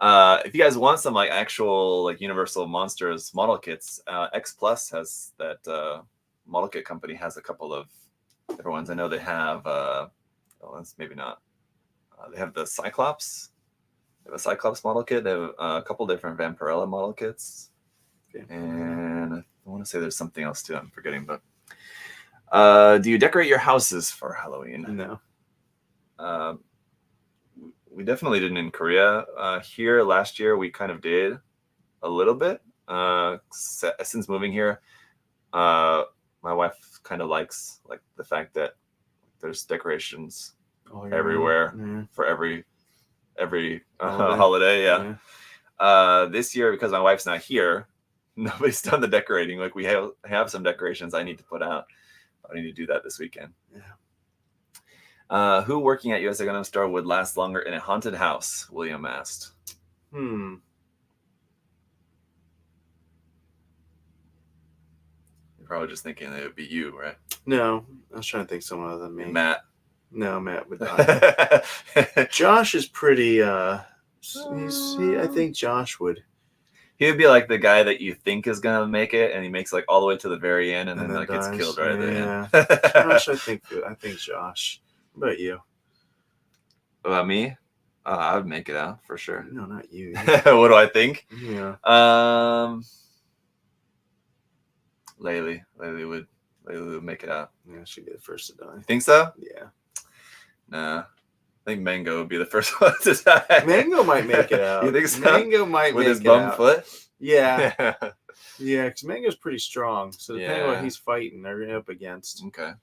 [SPEAKER 2] If you guys want some like actual like Universal Monsters model kits, X Plus has that model kit company has a couple of different ones. I know they have. That's maybe not. They have the Cyclops. They have a Cyclops model kit. They have a couple different Vampirella model kits, and I want to say there's something else too. I'm forgetting, but. Do you decorate your houses for Halloween?
[SPEAKER 1] No.
[SPEAKER 2] We definitely didn't in Korea. Here last year we kind of did a little bit. Since moving here, my wife kind of likes like the fact that there's decorations everywhere for every holiday. Yeah. This year, because my wife's not here, nobody's done the decorating. Like we have some decorations I need to put out. I need to do that this weekend. Yeah. Who working at USA Gundam Store would last longer in a haunted house? William asked. You're probably just thinking it would be you, right?
[SPEAKER 1] No, I was trying to think someone other than me.
[SPEAKER 2] Matt.
[SPEAKER 1] No, Matt would die. Josh is pretty. I think Josh would.
[SPEAKER 2] He would be like the guy that you think is gonna make it, and he makes like all the way to the very end, and then like gets killed right at the end.
[SPEAKER 1] Josh, I think Josh. What about you?
[SPEAKER 2] About me? I would make it out for sure.
[SPEAKER 1] No, not you.
[SPEAKER 2] What do I think?
[SPEAKER 1] Yeah.
[SPEAKER 2] Laylee would make it out.
[SPEAKER 1] Yeah, she'd be the first to die.
[SPEAKER 2] You think so?
[SPEAKER 1] Yeah.
[SPEAKER 2] Nah. I think Mango would be the first one to die.
[SPEAKER 1] Mango might make it out.
[SPEAKER 2] You think so?
[SPEAKER 1] Mango might
[SPEAKER 2] with
[SPEAKER 1] make
[SPEAKER 2] his bum foot.
[SPEAKER 1] Yeah, yeah. Because Mango's pretty strong. So depending on what he's fighting, they're up against.
[SPEAKER 2] Okay.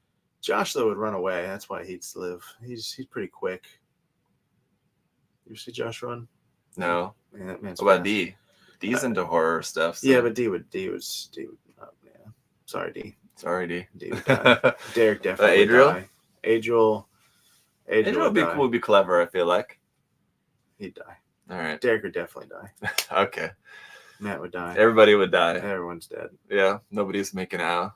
[SPEAKER 1] Josh though would run away. That's why he'd live. He's pretty quick. You see Josh run?
[SPEAKER 2] No.
[SPEAKER 1] Man, that man's
[SPEAKER 2] what about
[SPEAKER 1] fast.
[SPEAKER 2] D? D's into horror stuff. So.
[SPEAKER 1] Yeah, but D would. Yeah. Sorry, D.
[SPEAKER 2] Sorry, D.
[SPEAKER 1] D would die. Derek definitely
[SPEAKER 2] Adriel?
[SPEAKER 1] would die. Adriel
[SPEAKER 2] would be clever, I feel like.
[SPEAKER 1] He'd die.
[SPEAKER 2] All right.
[SPEAKER 1] Derek would definitely die.
[SPEAKER 2] Okay.
[SPEAKER 1] Matt would die.
[SPEAKER 2] Everybody would die.
[SPEAKER 1] Everyone's dead.
[SPEAKER 2] Yeah, nobody's making out.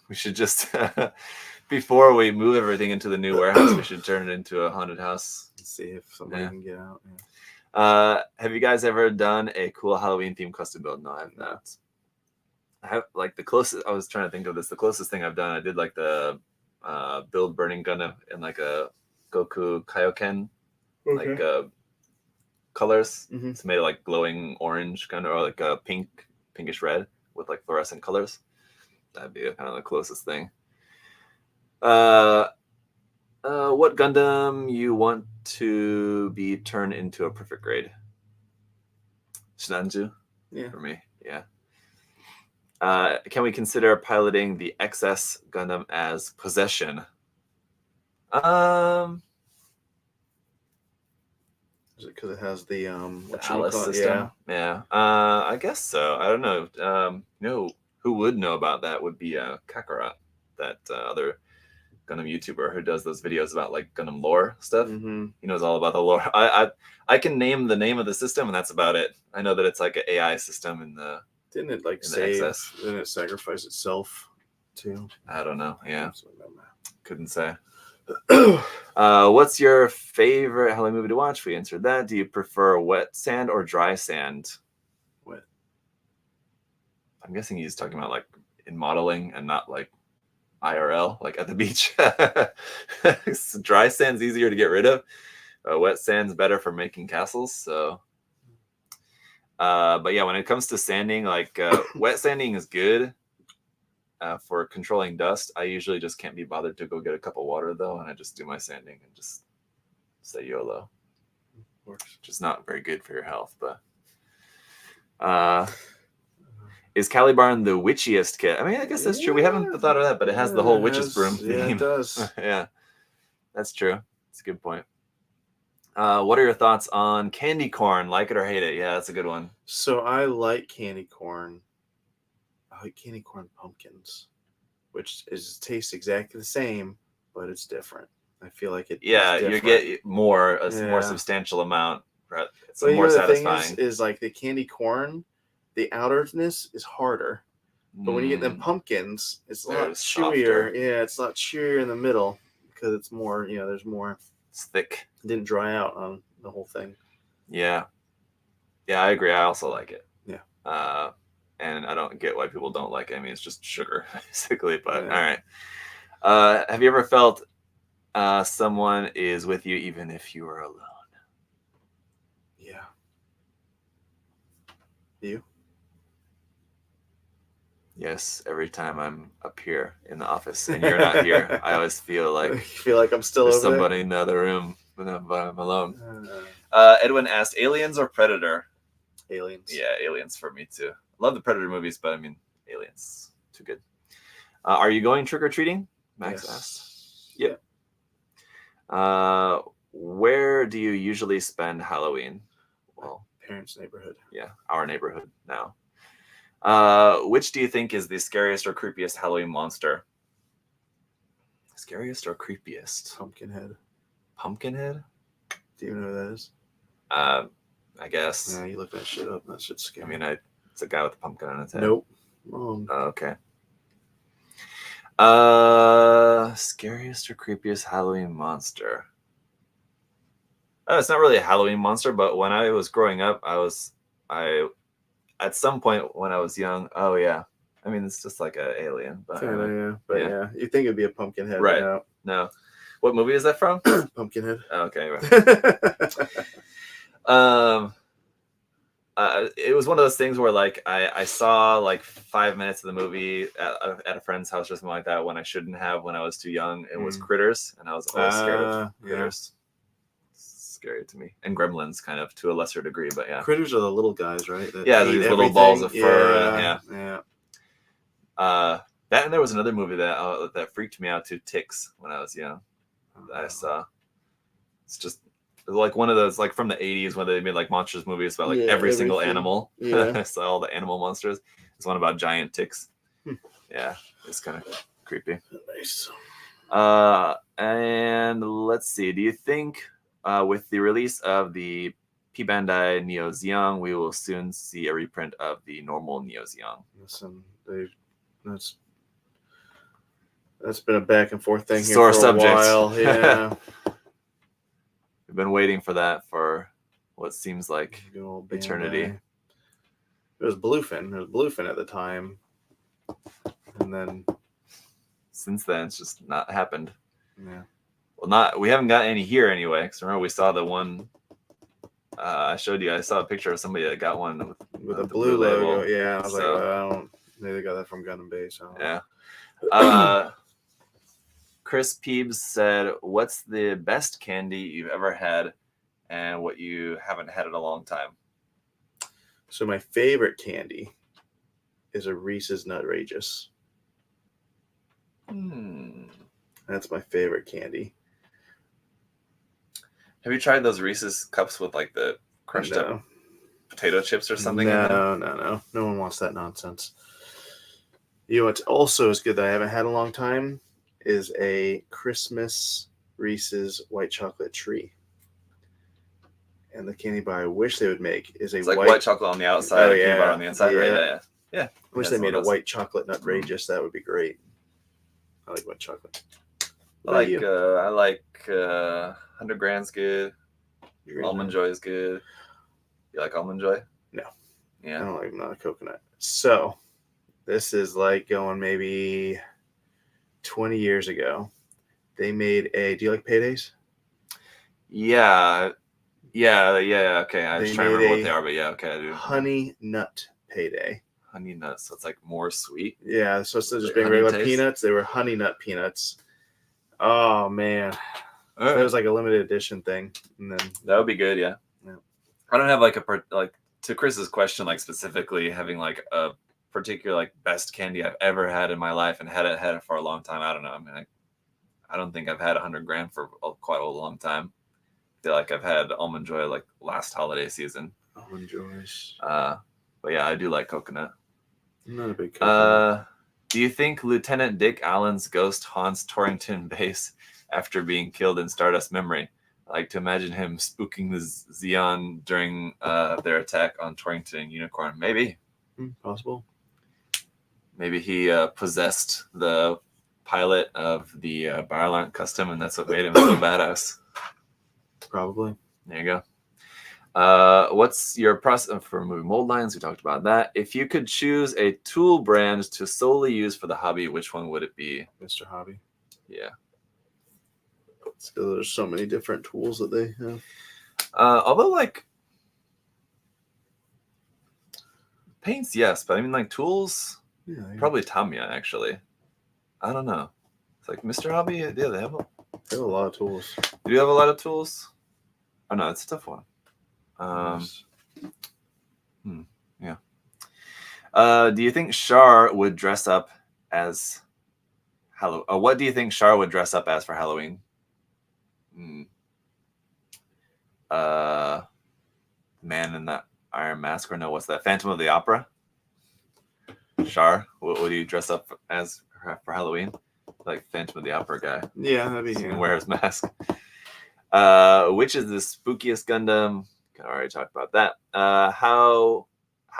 [SPEAKER 2] We should just, before we move everything into the new warehouse, we should turn it into a haunted house.
[SPEAKER 1] Let's see if somebody can get out. Yeah.
[SPEAKER 2] Have you guys ever done a cool Halloween themed custom build? No, I have not. I have like the closest. I was trying to think of this. The closest thing I've done, I did like the build Burning Gundam in like a Goku Kaioken, like colors. It's made of like glowing orange kind of, or like a pinkish red with like fluorescent colors. That'd be kind of the closest thing. What Gundam you want to be turned into a perfect grade? Shinanju?
[SPEAKER 1] Yeah.
[SPEAKER 2] For me, yeah. Can we consider piloting the XS Gundam as possession?
[SPEAKER 1] Is it because it has the
[SPEAKER 2] Alice system? Yeah. I guess so. I don't know. Who would know about that would be Kakarot, that other Gundam YouTuber who does those videos about like Gundam lore stuff.
[SPEAKER 1] Mm-hmm.
[SPEAKER 2] He knows all about the lore. I can name the name of the system, and that's about it. I know that it's like an AI system in the.
[SPEAKER 1] Didn't it like save? Didn't it sacrifice itself too?
[SPEAKER 2] I don't know. Yeah, couldn't say. What's your favorite Halloween movie to watch? We answered that. Do you prefer wet sand or dry sand?
[SPEAKER 1] Wet.
[SPEAKER 2] I'm guessing he's talking about like in modeling and not like IRL, like at the beach. Dry sand's easier to get rid of. Wet sand's better for making castles. So, but yeah, when it comes to sanding, like wet sanding is good for controlling dust. I usually just can't be bothered to go get a cup of water though, and I just do my sanding and just say YOLO. Works. Just not very good for your health, but. Is Calibarn the witchiest kit? I mean, I guess that's true. We haven't thought of that, but it has the whole witch's broom theme.
[SPEAKER 1] Yeah, it does.
[SPEAKER 2] Yeah, that's true. It's a good point. What are your thoughts on candy corn? Like it or hate it? Yeah, that's a good one.
[SPEAKER 1] So I like candy corn. I like candy corn pumpkins, which tastes exactly the same, but it's different. I feel like it.
[SPEAKER 2] Yeah, you get more substantial amount. Right? It's more satisfying.
[SPEAKER 1] The thing is like the candy corn. The outerness is harder, but when you get them pumpkins, it's a lot chewier. Softer. Yeah, it's a lot chewier in the middle because it's more. There's more.
[SPEAKER 2] It's thick.
[SPEAKER 1] It didn't dry out on the whole thing.
[SPEAKER 2] Yeah, I agree. I also like it.
[SPEAKER 1] Yeah.
[SPEAKER 2] And I don't get why people don't like it. I mean, it's just sugar, basically. But all right. Have you ever felt someone is with you even if you are alone?
[SPEAKER 1] Yeah. You?
[SPEAKER 2] Yes, every time I'm up here in the office and you're not here, I always feel like
[SPEAKER 1] I'm still
[SPEAKER 2] there's
[SPEAKER 1] over
[SPEAKER 2] somebody
[SPEAKER 1] there?
[SPEAKER 2] in the other room, but I'm alone. Edwin asked, aliens or Predator?
[SPEAKER 1] Aliens.
[SPEAKER 2] Yeah, aliens for me too. Love the Predator movies, but I mean, aliens, too good. Are you going trick-or-treating? Max asked. Yep. Where do you usually spend Halloween? Well,
[SPEAKER 1] parents' neighborhood.
[SPEAKER 2] Yeah, our neighborhood now. Which do you think is the scariest or creepiest Halloween monster? Scariest or creepiest?
[SPEAKER 1] Pumpkinhead.
[SPEAKER 2] Pumpkinhead?
[SPEAKER 1] Do you know who that is?
[SPEAKER 2] I guess.
[SPEAKER 1] Yeah, you look that shit up. That shit's scary.
[SPEAKER 2] I mean, it's a guy with a pumpkin on his head.
[SPEAKER 1] Nope. Wrong.
[SPEAKER 2] Okay. Scariest or creepiest Halloween monster? It's not really a Halloween monster, but when I was growing up, I at some point when I was young, I mean, it's just like an alien, but
[SPEAKER 1] yeah, you think it'd be a pumpkin head,
[SPEAKER 2] right? No. What movie is that from?
[SPEAKER 1] Pumpkinhead.
[SPEAKER 2] Okay. Right. It was one of those things where like I saw like 5 minutes of the movie at a friend's house or something like that when I shouldn't have when I was too young. It was Critters, and I was always scared of Critters. Scary to me, and Gremlins kind of to a lesser degree, but yeah.
[SPEAKER 1] Critters are the little guys, right?
[SPEAKER 2] These little balls of fur. That, and there was another movie that freaked me out too, Ticks, when I was young. I saw. It's just like one of those, like from the 80s when they made like monsters movies about like every single animal. I saw all the animal monsters. It's one about giant ticks. Yeah, it's kind of creepy.
[SPEAKER 1] Nice.
[SPEAKER 2] And let's see. Do you think with the release of the P Bandai Neo Zeong, we will soon see a reprint of the normal Neo Zeong?
[SPEAKER 1] Listen, that's been a back and forth thing here
[SPEAKER 2] for
[SPEAKER 1] a while. Yeah.
[SPEAKER 2] We've been waiting for that for what seems like eternity.
[SPEAKER 1] It was Bluefin. It was Bluefin at the time, and then
[SPEAKER 2] since then it's just not happened.
[SPEAKER 1] Yeah.
[SPEAKER 2] Well, we haven't got any here anyway. Because remember we saw the one I showed you. I saw a picture of somebody that got one
[SPEAKER 1] with a blue logo. Yeah, I was like, well, maybe they got that from Gundam Base.
[SPEAKER 2] Yeah. Chris Peebs said, "What's the best candy you've ever had, and what you haven't had in a long time?"
[SPEAKER 1] So my favorite candy is a Reese's Nutrageous. That's my favorite candy.
[SPEAKER 2] Have you tried those Reese's cups with like the crushed up potato chips or something?
[SPEAKER 1] No. No one wants that nonsense. You know what's also as good that I haven't had in a long time is a Christmas Reese's white chocolate tree. And the candy bar I wish they would make is
[SPEAKER 2] it's like white chocolate on the outside, and candy bar on the inside, right? Yeah.
[SPEAKER 1] I wish they made a white chocolate nutrageous. That would be great. I like white chocolate.
[SPEAKER 2] I like 100 grams good. Almond Joy is good. You like Almond Joy?
[SPEAKER 1] No.
[SPEAKER 2] Yeah.
[SPEAKER 1] I don't like not a coconut. So this is like going maybe 20 years ago. They made do you like Paydays?
[SPEAKER 2] Yeah. Okay. I was trying to remember what they are, but yeah, okay, I do.
[SPEAKER 1] Honey nut payday.
[SPEAKER 2] Honey nuts, so it's like more sweet.
[SPEAKER 1] Yeah, so instead of just being regular peanuts, they were honey nut peanuts. Oh man, that was like a limited edition thing, and then
[SPEAKER 2] that would be good. Yeah. I don't have like to Chris's question, like specifically having like a particular like best candy I've ever had in my life and had it for a long time. I don't know. I mean, I don't think I've had 100 gram for quite a long time. I feel like I've had Almond Joy like last holiday season.
[SPEAKER 1] Almond Joys.
[SPEAKER 2] But yeah, I do like coconut.
[SPEAKER 1] I'm not a big coconut.
[SPEAKER 2] Do you think Lieutenant Dick Allen's ghost haunts Torrington Base after being killed in Stardust Memory? I like to imagine him spooking the Zeon during their attack on Torrington and Unicorn. Maybe.
[SPEAKER 1] Possible.
[SPEAKER 2] Maybe he possessed the pilot of the Barlant custom, and that's what made him so badass.
[SPEAKER 1] Probably.
[SPEAKER 2] There you go. What's your process for moving mold lines? We talked about that. If you could choose a tool brand to solely use for the hobby, which one would it be?
[SPEAKER 1] Mr. Hobby.
[SPEAKER 2] Yeah.
[SPEAKER 1] So there's so many different tools that they have.
[SPEAKER 2] Although like paints, yes, but I mean like tools, probably Tamiya actually. I don't know. It's like Mr. Hobby, yeah, they have
[SPEAKER 1] a lot of tools.
[SPEAKER 2] Do you have a lot of tools? Oh no, it's a tough one. Yeah. Do you think Char would dress up as Halloween? What do you think Char would dress up as for Halloween? Man in that iron mask, or no? What's that? Phantom of the Opera. Char, what would you dress up as for Halloween? Like Phantom of the Opera guy.
[SPEAKER 1] Yeah, that'd be him.
[SPEAKER 2] Wear his mask. Which is the spookiest Gundam? I already talked about that. How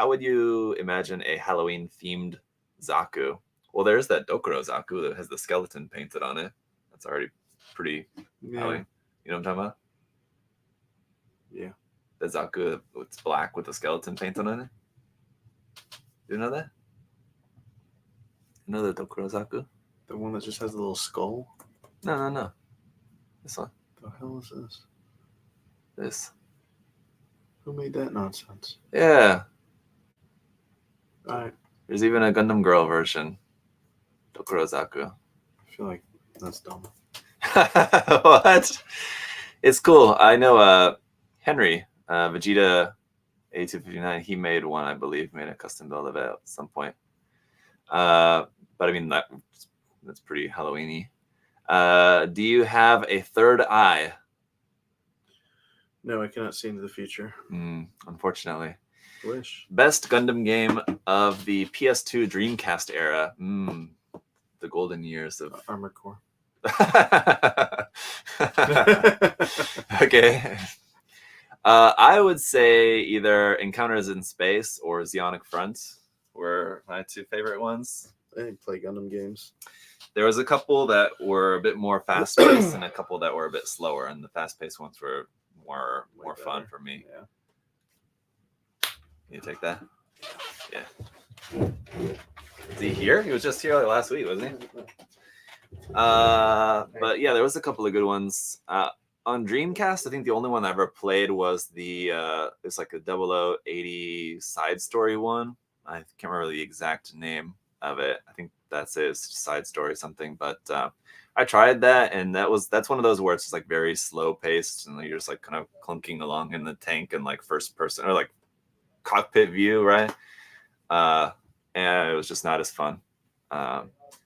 [SPEAKER 2] would you imagine a Halloween themed Zaku? Well, there's that Dokuro Zaku that has the skeleton painted on it. That's already pretty Halloween. You know what I'm talking about?
[SPEAKER 1] Yeah.
[SPEAKER 2] The Zaku, it's black with the skeleton painted on it. You know that? You know the Dokuro Zaku?
[SPEAKER 1] The one that just has the little skull?
[SPEAKER 2] No. This one.
[SPEAKER 1] The hell is this?
[SPEAKER 2] This.
[SPEAKER 1] Who made that nonsense?
[SPEAKER 2] Yeah.
[SPEAKER 1] All right.
[SPEAKER 2] There's even a Gundam Girl version. Dokuro Zaku.
[SPEAKER 1] I feel like that's dumb.
[SPEAKER 2] What? It's cool. I know Henry, Vegeta 8259, he made one, I believe, made a custom build of it at some point. But I mean, that's pretty Halloween-y. Do you have a third eye?
[SPEAKER 1] No, I cannot see into the future.
[SPEAKER 2] Unfortunately.
[SPEAKER 1] Wish. Best
[SPEAKER 2] Gundam game of the PS2 Dreamcast era. The golden years of
[SPEAKER 1] Armored Core.
[SPEAKER 2] Okay. I would say either Encounters in Space or Zeonic Front were my two favorite ones.
[SPEAKER 1] I didn't play Gundam games.
[SPEAKER 2] There was a couple that were a bit more fast-paced and a couple that were a bit slower, and the fast-paced ones were more fun for me.
[SPEAKER 1] Yeah.
[SPEAKER 2] You take that? Yeah. Is he here? He was just here like last week, wasn't he? But yeah, there was a couple of good ones. On Dreamcast, I think the only one I ever played was it's like a 0080 side story one. I can't remember the exact name of it. I think that's it. It's side story something. But I tried that, and that's one of those where it's just like very slow paced, and you're just like kind of clunking along in the tank and like first person or like cockpit view, right? And it was just not as fun.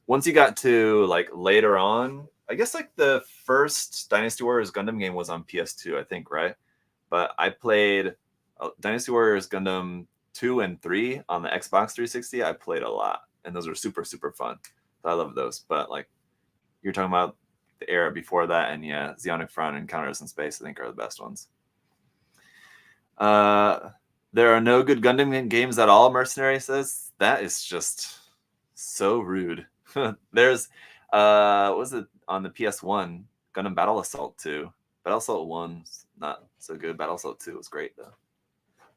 [SPEAKER 2] Once you got to like later on, I guess like the first Dynasty Warriors Gundam game was on PS2, I think, right? But I played Dynasty Warriors Gundam 2 and 3 on the Xbox 360. I played a lot, and those were super, super fun. So I love those. But like you're talking about the era before that, and yeah, Zeonic Front and Encounters in Space, I think, are the best ones. There are no good Gundam games at all, Mercenary says. That is just so rude. There's, what was it on the PS1? Gundam Battle Assault 2. Battle Assault 1's not so good. Battle Assault 2 was great, though.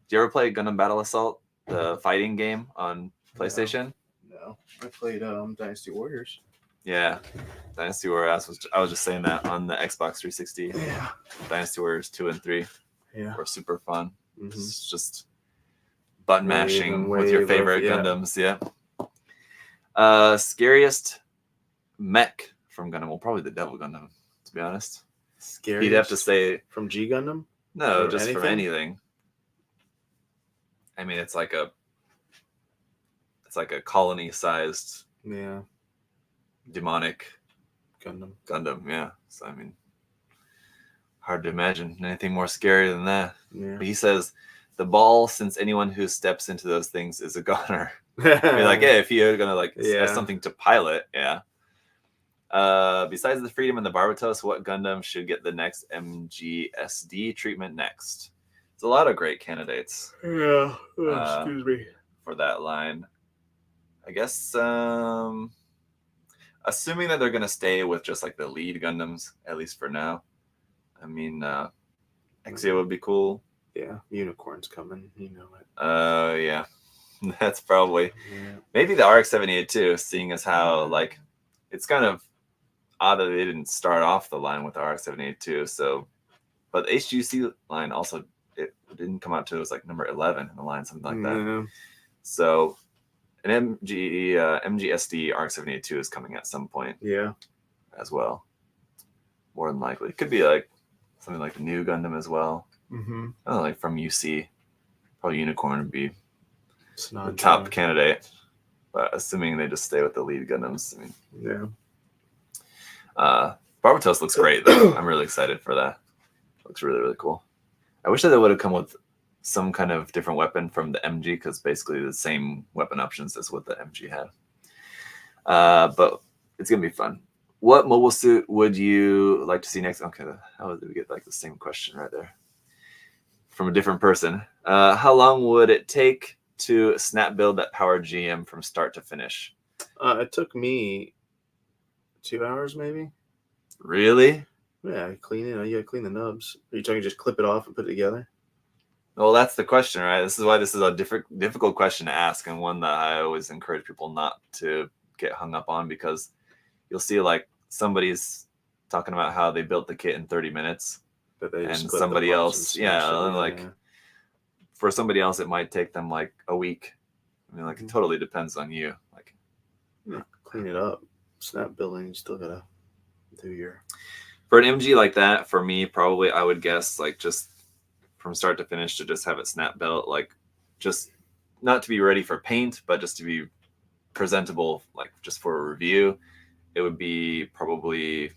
[SPEAKER 2] Did you ever play Gundam Battle Assault, the fighting game on PlayStation?
[SPEAKER 1] No. I played Dynasty Warriors.
[SPEAKER 2] Yeah. Dynasty Warriors. I was just saying that on the Xbox 360.
[SPEAKER 1] Yeah.
[SPEAKER 2] Dynasty Warriors 2 and 3 were super fun.
[SPEAKER 1] Mm-hmm.
[SPEAKER 2] It's just button mashing with your favorite Gundams. Yeah. Scariest mech from Gundam. Well, probably the Devil Gundam, to be honest.
[SPEAKER 1] Scariest?
[SPEAKER 2] You'd have to say
[SPEAKER 1] from G Gundam?
[SPEAKER 2] No, just anything? From anything. I mean, it's like a colony-sized, demonic Gundam. Yeah. So I mean, hard to imagine anything more scary than that. Yeah. But he says the ball, since anyone who steps into those things is a goner. I mean, like, yeah, if you're gonna have something to pilot, yeah. Besides the Freedom and the Barbatos, what Gundam should get the next MGSD treatment next? There's a lot of great candidates. Yeah. Excuse me. For that line. I guess assuming that they're gonna stay with just like the lead Gundams, at least for now. I mean, Exia would be cool.
[SPEAKER 1] Yeah, Unicorn's coming, you know it.
[SPEAKER 2] Yeah. That's probably maybe the RX-78 too, seeing as how like it's kind of odd that they didn't start off the line with the RX-78 too. So, but the HGC line also it didn't come out till it was like number 11 in the line, something like that. So, an MGSD RX-78 is coming at some point. Yeah, as well. More than likely, it could be like something like the new Gundam as well. Mm-hmm. Oh, like from UC, probably Unicorn would be the top candidate. But assuming they just stay with the lead Gundams, I mean, Barbatos looks great though. I'm really excited for that. Looks really, really cool. I wish that they would have come with some kind of different weapon from the MG, because basically the same weapon options as what the MG had. But it's gonna be fun. What mobile suit would you like to see next? Okay, how did we get like the same question right there from a different person? How long would it take to snap build that Power GM from start to finish?
[SPEAKER 1] It took me 2 hours, maybe.
[SPEAKER 2] Really?
[SPEAKER 1] Yeah, clean it. You gotta clean the nubs. Are you talking just clip it off and put it together?
[SPEAKER 2] Well, that's the question, right? This is why this is a difficult question to ask, and one that I always encourage people not to get hung up on, because you'll see like somebody's talking about how they built the kit in 30 minutes, and somebody else, for somebody else, it might take them like a week. I mean, like it totally depends on you. Like,
[SPEAKER 1] clean it up, snap building. You still gotta do your.
[SPEAKER 2] For an MG like that, for me, probably I would guess like just from start to finish to just have it snap built, like just not to be ready for paint, but just to be presentable, like just for a review. It would be probably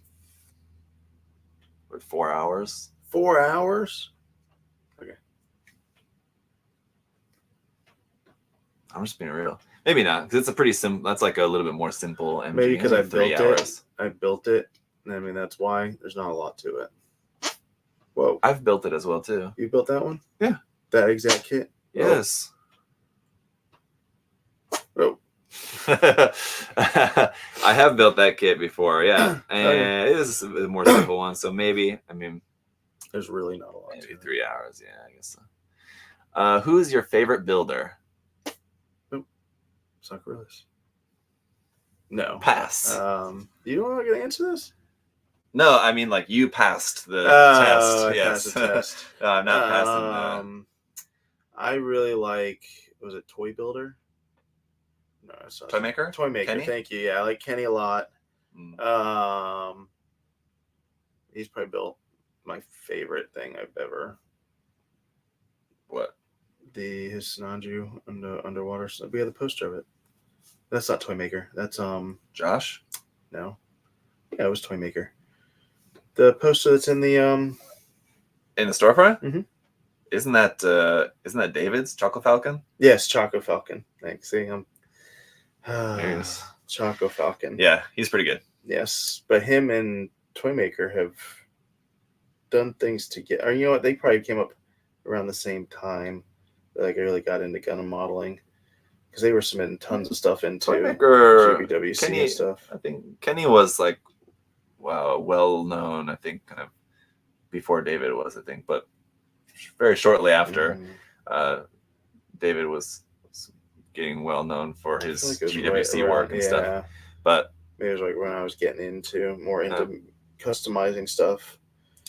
[SPEAKER 2] 4 hours.
[SPEAKER 1] 4 hours? Okay.
[SPEAKER 2] I'm just being real. Maybe not, because it's a pretty simple. That's like a little bit more simple. MG.
[SPEAKER 1] Maybe because I built it. I built it. I mean, that's why there's not a lot to it. Whoa.
[SPEAKER 2] I've built it as well too.
[SPEAKER 1] You built that one?
[SPEAKER 2] Yeah.
[SPEAKER 1] That exact kit?
[SPEAKER 2] Yes.
[SPEAKER 1] Oh.
[SPEAKER 2] I have built that kit before, yeah. And it is a more simple one, so maybe, I mean,
[SPEAKER 1] there's really not a lot.
[SPEAKER 2] Maybe 3 hours, yeah, I guess so. Who's your favorite builder?
[SPEAKER 1] ZakuAurelius. No.
[SPEAKER 2] Pass.
[SPEAKER 1] You don't want to answer this?
[SPEAKER 2] No, I mean like you passed the test. Yes.
[SPEAKER 1] Passed the test.
[SPEAKER 2] I'm not passing
[SPEAKER 1] I really like, was it Toy Builder? No, it's not.
[SPEAKER 2] Toy Maker?
[SPEAKER 1] Toy Maker, Kenny? Thank you. Yeah, I like Kenny a lot. He's probably built my favorite thing I've ever.
[SPEAKER 2] What?
[SPEAKER 1] His Sinanju underwater. We have the poster of it. That's not Toy Maker. That's
[SPEAKER 2] Josh?
[SPEAKER 1] No. Yeah, it was Toy Maker. The poster that's in the
[SPEAKER 2] storefront?
[SPEAKER 1] Mm-hmm.
[SPEAKER 2] Isn't that David's Choco Falcon?
[SPEAKER 1] Yes, Choco Falcon. Thanks. See, Choco Falcon.
[SPEAKER 2] Yeah, he's pretty good.
[SPEAKER 1] Yes, but him and Toymaker have done things together. Or you know what? They probably came up around the same time. Like I really got into Gundam modeling because they were submitting tons of stuff into
[SPEAKER 2] Toymaker,
[SPEAKER 1] GBWC
[SPEAKER 2] Kenny,
[SPEAKER 1] and stuff.
[SPEAKER 2] I think Kenny was like, wow, well known. I think kind of before David was, I think, but very shortly after, David was getting well known for his GWC work and stuff. But
[SPEAKER 1] maybe it was like when I was getting more into customizing stuff.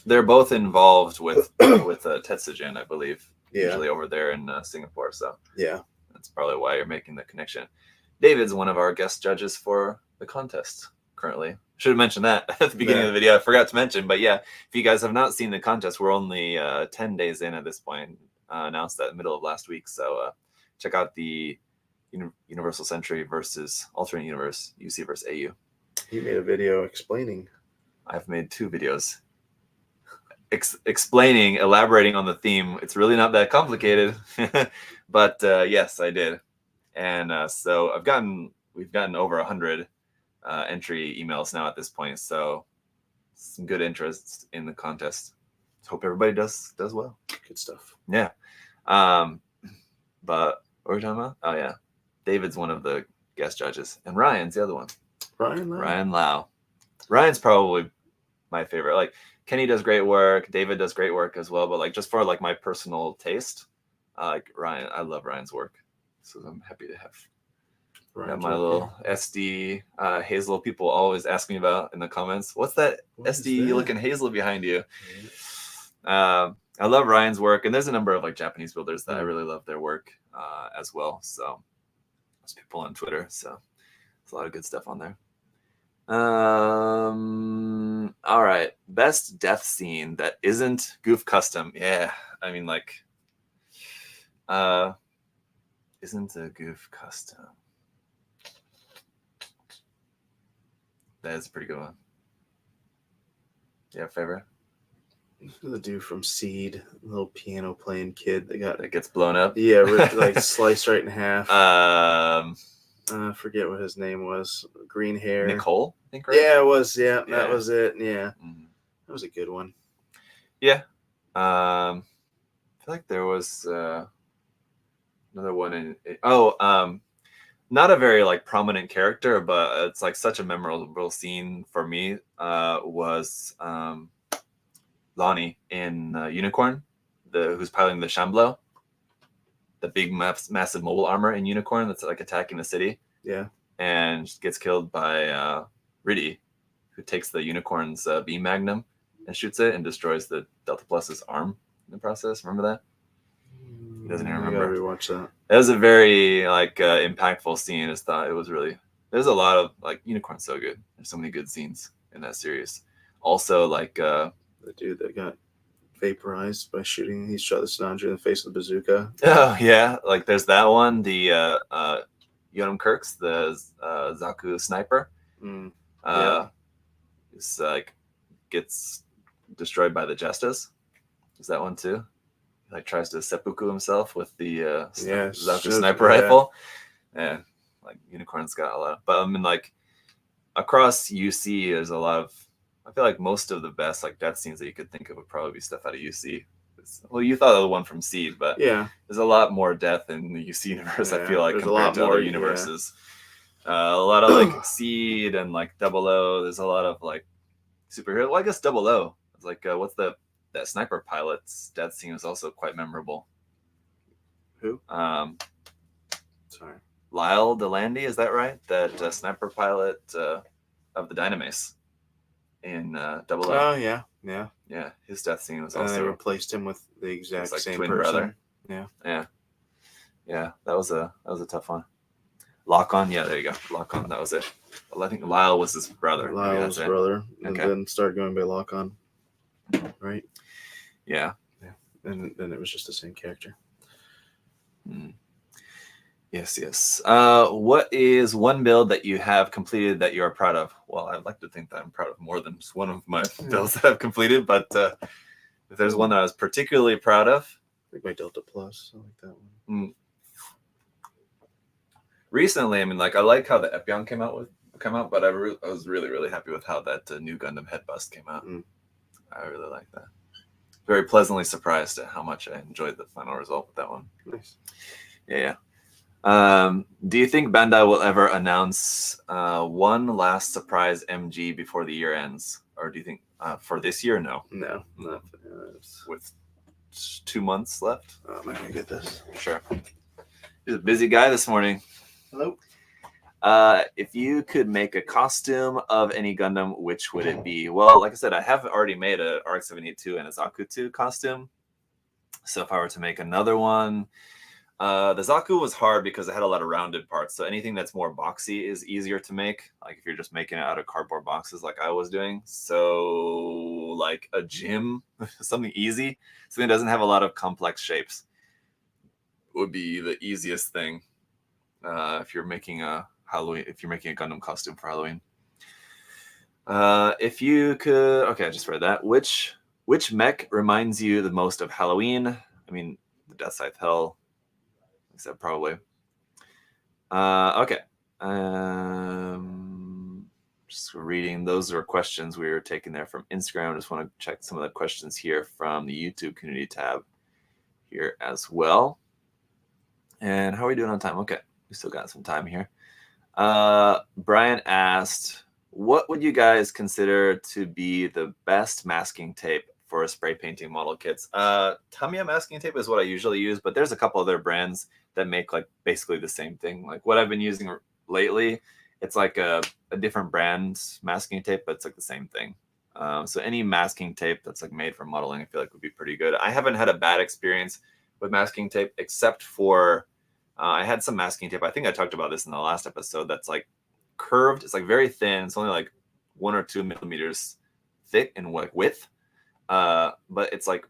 [SPEAKER 2] They're both involved with Tetsujin, I believe, usually over there in Singapore. So
[SPEAKER 1] yeah,
[SPEAKER 2] that's probably why you're making the connection. David's one of our guest judges for the contest currently. Should have mentioned that at the beginning of the video. I forgot to mention, but yeah, if you guys have not seen the contest, we're only 10 days in at this point. Announced that in the middle of last week. So check out the Universal Century versus Alternate Universe, UC versus AU.
[SPEAKER 1] You made a video explaining.
[SPEAKER 2] I've made 2 videos explaining, elaborating on the theme. It's really not that complicated, but yes, I did. And so we've gotten over 100 entry emails now at this point. So some good interest in the contest. Hope everybody does well.
[SPEAKER 1] Good stuff.
[SPEAKER 2] Yeah. But what were we talking about? Oh yeah, David's one of the guest judges, and Ryan's the other one. Ryan Lau. Ryan's probably my favorite. Like Kenny does great work, David does great work as well, but like just for like my personal taste, like Ryan, I love Ryan's work, so I'm happy to have my little SD Hazel. People always ask me about in the comments, what's that SD looking Hazel behind you? I love Ryan's work, and there's a number of like Japanese builders that I really love their work as well. So there's people on Twitter, so there's a lot of good stuff on there. All right, best death scene that isn't Goof Custom. Yeah, I mean like isn't a Goof Custom. That is a pretty good one. Yeah, favorite?
[SPEAKER 1] The dude from Seed, little piano playing kid that
[SPEAKER 2] gets blown up.
[SPEAKER 1] Yeah, ripped, like sliced right in half.
[SPEAKER 2] I
[SPEAKER 1] forget what his name was. Green hair.
[SPEAKER 2] Nicole, I think, right?
[SPEAKER 1] Yeah, it was. Yeah, that was it. Yeah, that was a good one.
[SPEAKER 2] Yeah. I feel like there was another one in. Not a very like prominent character, but it's like such a memorable scene for me. Was Lonnie in Unicorn, who's piloting the Shamblo, the big massive mobile armor in Unicorn that's like attacking the city.
[SPEAKER 1] Yeah,
[SPEAKER 2] and gets killed by Riddy, who takes the Unicorn's beam magnum and shoots it and destroys the Delta Plus's arm in the process. Remember that? He doesn't even remember.
[SPEAKER 1] I gotta rewatch that.
[SPEAKER 2] It was a very like impactful scene. I just thought it was really. There's a lot of like Unicorn's so good. There's so many good scenes in that series. Also, like
[SPEAKER 1] the dude that got vaporized by shooting. He shot the Sinandra in the face with a bazooka.
[SPEAKER 2] Oh yeah, like there's that one. The Yonam Kirks, the Zaku sniper. Is like gets destroyed by the Justas. Is that one too? He, like tries to seppuku himself with the Zaku sniper rifle. Yeah, like Unicorn's got a lot. But I mean, like across UC, there's a lot of. I feel like most of the best like death scenes that you could think of would probably be stuff out of UC. Well, you thought of the one from Seed, but there's a lot more death in the UC universe. I feel like compared to other universes. A lot of like Seed and like 00. There's a lot of like superhero. Well, I guess 00. It's like what's that sniper pilot's death scene is also quite memorable.
[SPEAKER 1] Who?
[SPEAKER 2] Sorry, Lyle Delandy. Is that right? That sniper pilot of the Dynamace in 00.
[SPEAKER 1] Oh yeah.
[SPEAKER 2] His death scene was also.
[SPEAKER 1] They replaced him with the exact same
[SPEAKER 2] twin
[SPEAKER 1] person.
[SPEAKER 2] brother. Yeah. That was a tough one. Lock On. Yeah, there you go. Lock On. That was it. Well, I think Lyle was his brother.
[SPEAKER 1] Lyle was his brother, and then started going by Lock On. Right.
[SPEAKER 2] Yeah.
[SPEAKER 1] And then it was just the same character.
[SPEAKER 2] Yes. What is one build that you have completed that you are proud of? Well, I'd like to think that I'm proud of more than just one of my builds that I've completed, but if there's one that I was particularly proud of,
[SPEAKER 1] I think my Delta Plus. I like that one.
[SPEAKER 2] Recently, I mean, like I like how the Epion came out come out, but I was really, really happy with how that new Gundam head bust came out. I really like that. Very pleasantly surprised at how much I enjoyed the final result with that one.
[SPEAKER 1] Nice.
[SPEAKER 2] Yeah. Do you think Bandai will ever announce one last surprise MG before the year ends? Or do you think for this year? No.
[SPEAKER 1] No.
[SPEAKER 2] With 2 months left?
[SPEAKER 1] Am I going to get this?
[SPEAKER 2] Sure. He's a busy guy this morning.
[SPEAKER 1] Hello.
[SPEAKER 2] If you could make a costume of any Gundam, which would it be? Well, like I said, I have already made a RX-72 and a Zaku 2 costume. So if I were to make another one, the Zaku was hard because it had a lot of rounded parts. So anything that's more boxy is easier to make. Like if you're just making it out of cardboard boxes like I was doing. So like a gym, something easy, something that doesn't have a lot of complex shapes would be the easiest thing. If you're making a Gundam costume for Halloween. If you could, okay, I just read that. Which mech reminds you the most of Halloween? I mean, the Death Scythe Hell. I said probably. Okay. Just reading. Those are questions we were taking there from Instagram. I just want to check some of the questions here from the YouTube community tab here as well. And how are we doing on time? Okay, we still got some time here. Brian asked, what would you guys consider to be the best masking tape for spray painting model kits? Tamiya masking tape is what I usually use, but there's a couple other brands that make like basically the same thing. Like what I've been using lately, it's like a different brand masking tape, but it's like the same thing. So any masking tape that's like made for modeling, I feel like would be pretty good. I haven't had a bad experience with masking tape, except for I had some masking tape. I think I talked about this in the last episode. That's like curved. It's like very thin. It's only like 1 or 2 millimeters thick in like width. But it's like,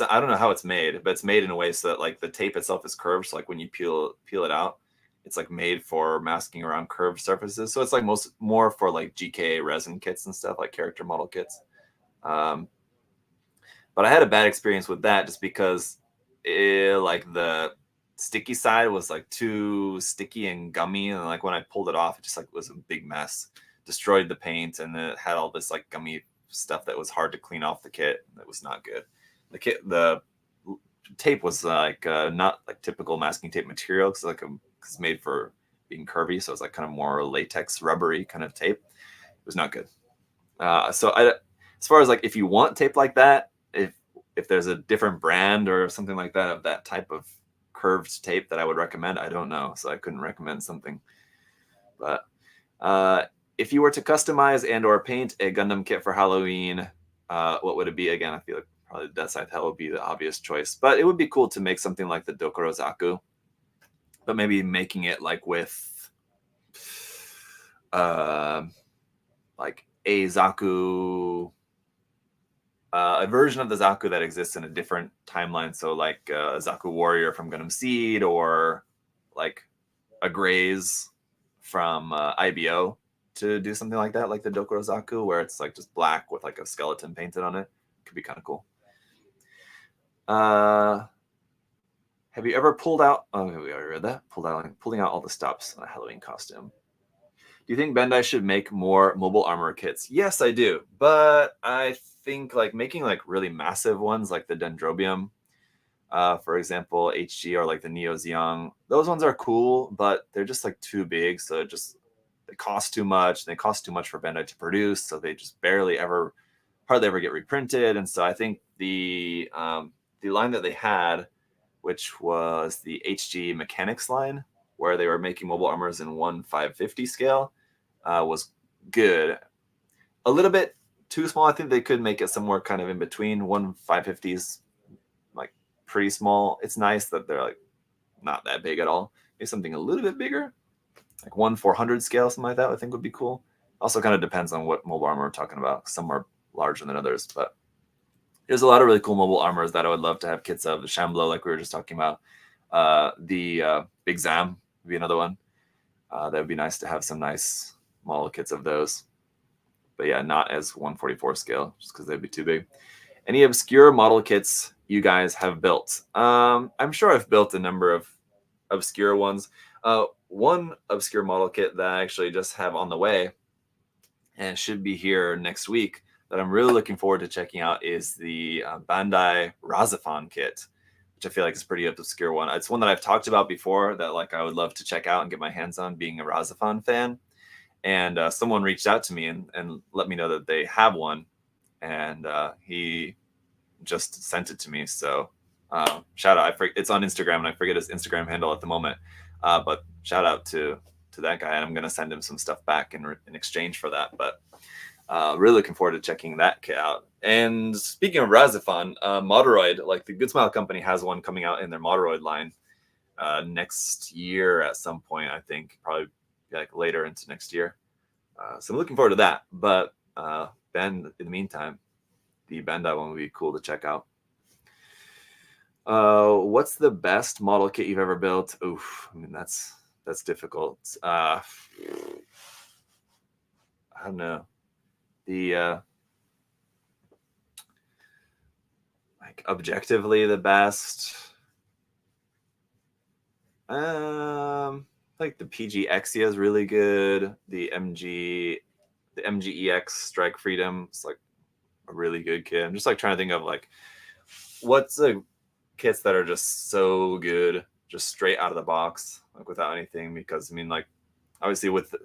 [SPEAKER 2] I don't know how it's made, but it's made in a way so that like the tape itself is curved. So like when you peel it out, it's like made for masking around curved surfaces. So it's like more for like GK resin kits and stuff, like character model kits. But I had a bad experience with that just because like the sticky side was like too sticky and gummy, and like when I pulled it off, it just like was a big mess. Destroyed the paint, and then it had all this like gummy stuff that was hard to clean off the kit. That was not good. The tape was like not like typical masking tape material, because like it's made for being curvy, so it's like kind of more latex rubbery kind of tape. It was not good. So as far as like if you want tape like that, if there's a different brand or something like that of that type of curved tape that I would recommend, I don't know, so I couldn't recommend something. But if you were to customize and or paint a Gundam kit for Halloween, what would it be? Again, I feel like probably Death Scythe Hell would be the obvious choice, but it would be cool to make something like the Dokuro Zaku, but maybe making it like with like a Zaku, a version of the Zaku that exists in a different timeline. So like a Zaku Warrior from Gundam Seed, or like a Graze from IBO, to do something like that, like the Dokuro Zaku, where it's like just black with like a skeleton painted on it. Could be kind of cool. Have you ever pulled out? Oh, we already read that. Pulling out all the stops on a Halloween costume. Do you think Bandai should make more mobile armor kits? Yes, I do. But I think like making like really massive ones, like the Dendrobium, for example, HG, or like the Neo Zeong, those ones are cool, but they're just like too big. So they cost too much. They cost too much for Bandai to produce. So they just hardly ever get reprinted. And so I think the line that they had, which was the HG Mechanics line, where they were making mobile armors in 1/550 scale, was good. A little bit too small. I think they could make it somewhere kind of in between. 1/550 is like pretty small. It's nice that they're like not that big at all. Maybe something a little bit bigger, like 1/400 scale, something like that, I think would be cool. Also kind of depends on what mobile armor we're talking about. Some are larger than others, but there's a lot of really cool mobile armors that I would love to have kits of. The Shamblo, like we were just talking about. The Big Zam would be another one. That would be nice to have some nice model kits of those. But yeah, not as 1/44 scale, just because they'd be too big. Any obscure model kits you guys have built? I'm sure I've built a number of obscure ones. One obscure model kit that I actually just have on the way and should be here next week that I'm really looking forward to checking out is the Bandai Razafon kit, which I feel like is a pretty obscure one. It's one that I've talked about before that like I would love to check out and get my hands on, being a Razafon fan. And someone reached out to me and let me know that they have one, and he just sent it to me. So shout out. It's on Instagram, and I forget his Instagram handle at the moment. But shout out to that guy, and I'm gonna send him some stuff back in exchange for that. But really looking forward to checking that kit out. And speaking of Razafon, Moderoid, like the Good Smile Company has one coming out in their Moderoid line next year at some point. I think probably like later into next year. So I'm looking forward to that. But Ben, in the meantime, the Bandai one would be cool to check out. What's the best model kit you've ever built? Oof, I mean that's difficult. I don't know. The like objectively the best. Like the PG Exia is really good. The MGEX Strike Freedom is like a really good kit. I'm just like trying to think of like what's the kits that are just so good, just straight out of the box, like without anything. Because I mean, like obviously with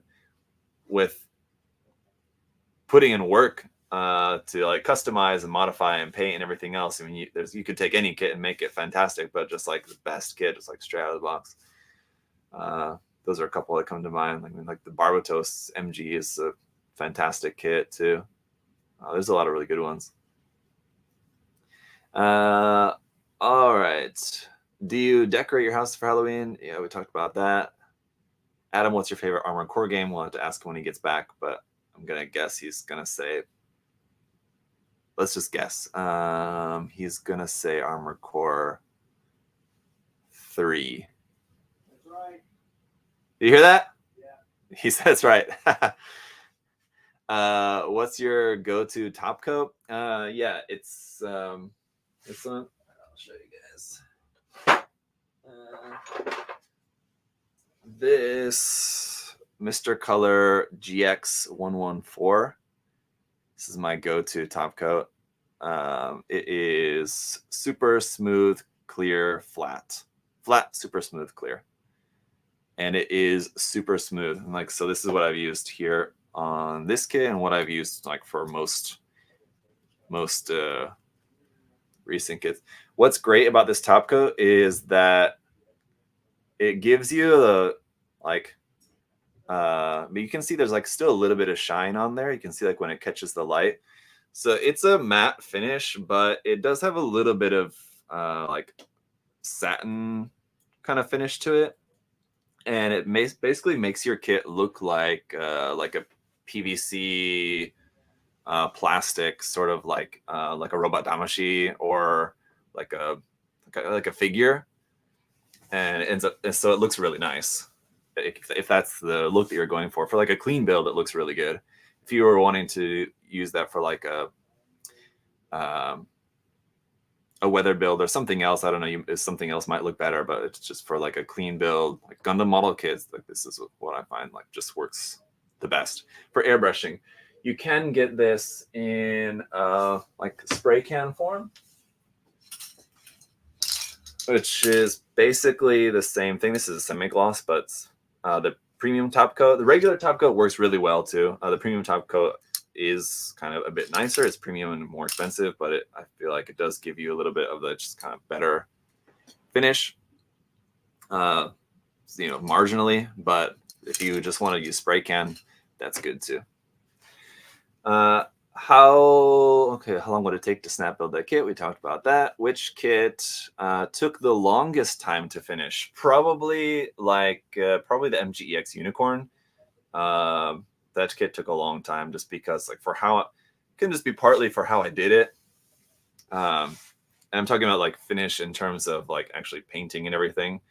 [SPEAKER 2] putting in work to like customize and modify and paint and everything else. I mean, you could take any kit and make it fantastic, but just like the best kit, just like straight out of the box. Those are a couple that come to mind. Like the Barbatos MG is a fantastic kit too. There's a lot of really good ones. All right. Do you decorate your house for Halloween? Yeah, we talked about that. Adam, what's your favorite Armored Core game? We'll have to ask him when he gets back, but I'm gonna guess he's gonna say. Let's just guess. He's gonna say Armored Core 3.
[SPEAKER 1] That's right.
[SPEAKER 2] You hear that?
[SPEAKER 1] Yeah.
[SPEAKER 2] He says right. What's your go-to top coat? Yeah, it's this one. I'll show you guys. This Mr. Color GX114. This is my go-to top coat. It is super smooth, clear, flat, super smooth, clear, and it is super smooth. And like so, this is what I've used here on this kit, and what I've used like for most recent kits. What's great about this top coat is that it gives you the like. But you can see there's like still a little bit of shine on there. You can see like when it catches the light. So it's a matte finish, but it does have a little bit of like satin kind of finish to it, and it basically makes your kit look like a PVC plastic, sort of like a robot damashi or like a figure, and it ends up so it looks really nice. If that's the look that you're going for like a clean build, it looks really good. If you were wanting to use that for like a weather build or something else, I don't know, something else might look better, but it's just for like a clean build, like Gundam model kits, like this is what I find like just works the best for airbrushing. You can get this in like spray can form, which is basically the same thing. This is a semi-gloss, but the premium top coat, the regular top coat works really well too. The premium top coat is kind of a bit nicer. It's premium and more expensive, but I feel like it does give you a little bit of the just kind of better finish, marginally. But if you just want to use spray can, that's good too. How long would it take to snap build that kit? We talked about that. Which kit took the longest time to finish? Probably the MGEX Unicorn. That kit took a long time just because like for how it can just be partly for how I did it. And I'm talking about like finish in terms of like actually painting and everything.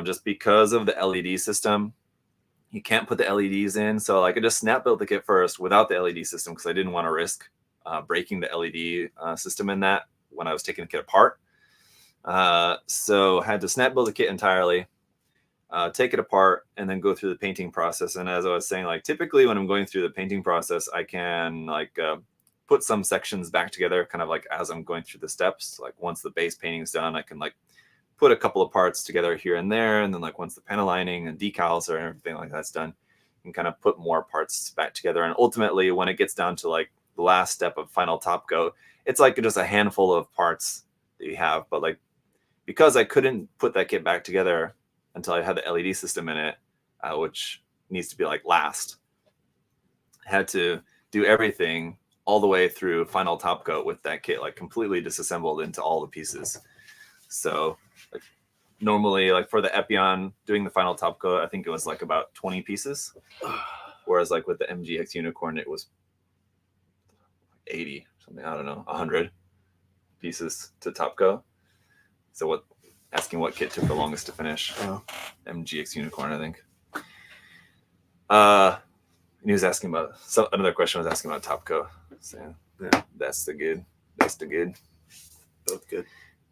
[SPEAKER 2] Just because of the LED system. You can't put the LEDs in. So like I just snap built the kit first without the LED system because I didn't want to risk breaking the LED system in that when I was taking the kit apart. So I had to snap build the kit entirely. take it apart, and then go through the painting process. And as I was saying, like typically when I'm going through the painting process, I can like put some sections back together, kind of like as I'm going through the steps. Like once the base painting is done, I can like put a couple of parts together here and there, and then like once the panel lining and decals or everything like that's done, you can kind of put more parts back together. And ultimately, when it gets down to like the last step of final top coat, it's like just a handful of parts that you have. But like because I couldn't put that kit back together until I had the LED system in it, which needs to be like last, I had to do everything all the way through final top coat with that kit, like completely disassembled into all the pieces. So like normally, like for the Epion doing the final top coat, I think it was like about 20 pieces. Whereas like with the MGX Unicorn, it was 80 something, I don't know, 100 pieces to top coat. So asking what kit took the longest to finish? MGX Unicorn, I think. And he was asking about another question was asking about top coat. So yeah, that's the good. Both good.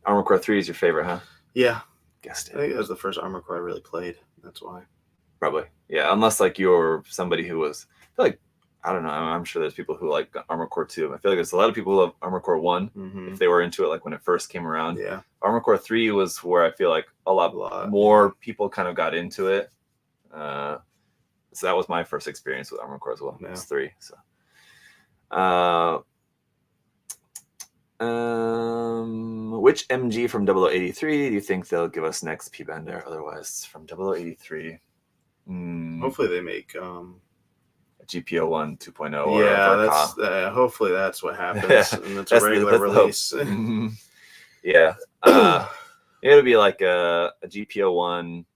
[SPEAKER 2] Armored Core 3 is your favorite, huh?
[SPEAKER 1] Yeah.
[SPEAKER 2] Guessed it.
[SPEAKER 1] I think that was the first Armored Core I really played. That's why.
[SPEAKER 2] Probably. Yeah, unless like you're somebody who was, I feel like, I don't know, I'm sure there's people who like Armored Core 2. I feel like there's a lot of people who love Armored Core 1 if they were into it like when it first came around.
[SPEAKER 1] Yeah.
[SPEAKER 2] Armored Core 3 was where I feel like a lot more people kind of got into it. So that was my first experience with Armored Core as well. Yeah. It was 3. So which MG from 0083 do you think they'll give us next, P-Bender? Otherwise, from 0083.
[SPEAKER 1] Hopefully they make
[SPEAKER 2] GPO1 2.0 or
[SPEAKER 1] that's hopefully that's what happens. And it's a regular release.
[SPEAKER 2] Yeah. It'll be like a GPO1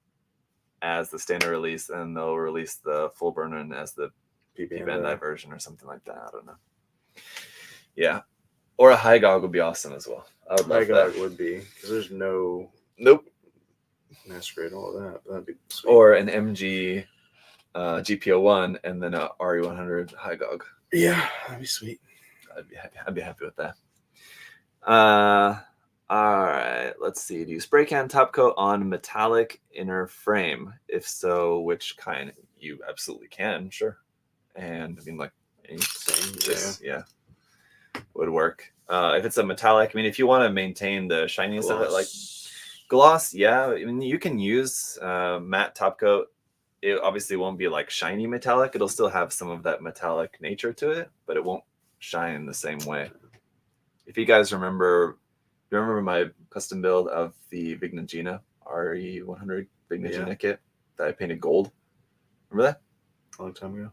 [SPEAKER 2] as the standard release, and they'll release the full burn-in as the P-Bandai version or something like that. I don't know. Yeah. Or a high gog would be awesome as well. I would love that. High gog
[SPEAKER 1] would be, because there's no masquerade and all that. That'd be sweet. Or
[SPEAKER 2] an MG GPO1 and then a RE100 high gog.
[SPEAKER 1] Yeah, that'd be sweet.
[SPEAKER 2] I'd be happy with that. All right, let's see. Do you spray can top coat on metallic inner frame? If so, which kind? You absolutely can, sure. And I mean, like, yeah, would work. If it's a metallic, I mean, if you want to maintain the shininess of it, like gloss, yeah. I mean, you can use matte top coat. It obviously won't be like shiny metallic. It'll still have some of that metallic nature to it, but it won't shine the same way. If you guys remember my custom build of the Vignagina RE100 Vignagina kit that I painted gold? Remember that?
[SPEAKER 1] A long time ago.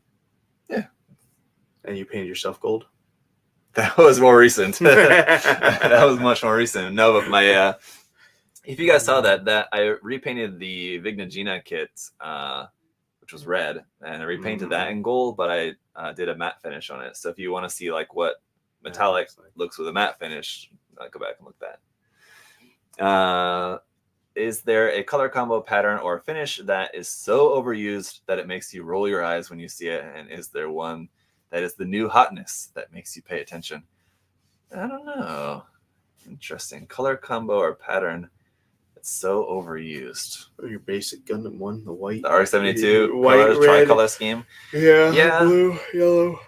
[SPEAKER 2] Yeah.
[SPEAKER 1] And you painted yourself gold?
[SPEAKER 2] That was more recent. That was much more recent. No, but my if you guys saw that I repainted the Vignagina kit, which was red, and I repainted that in gold, but I did a matte finish on it. So if you want to see like what metallic looks with a matte finish, go back and look at that. Is there a color combo pattern or finish that is so overused that it makes you roll your eyes when you see it? And is there one that is the new hotness that makes you pay attention? I don't know. Interesting. Color combo or pattern that's so overused.
[SPEAKER 1] Or your basic Gundam one, the white.
[SPEAKER 2] The R72 white, tricolor scheme.
[SPEAKER 1] Yeah. Blue, yellow.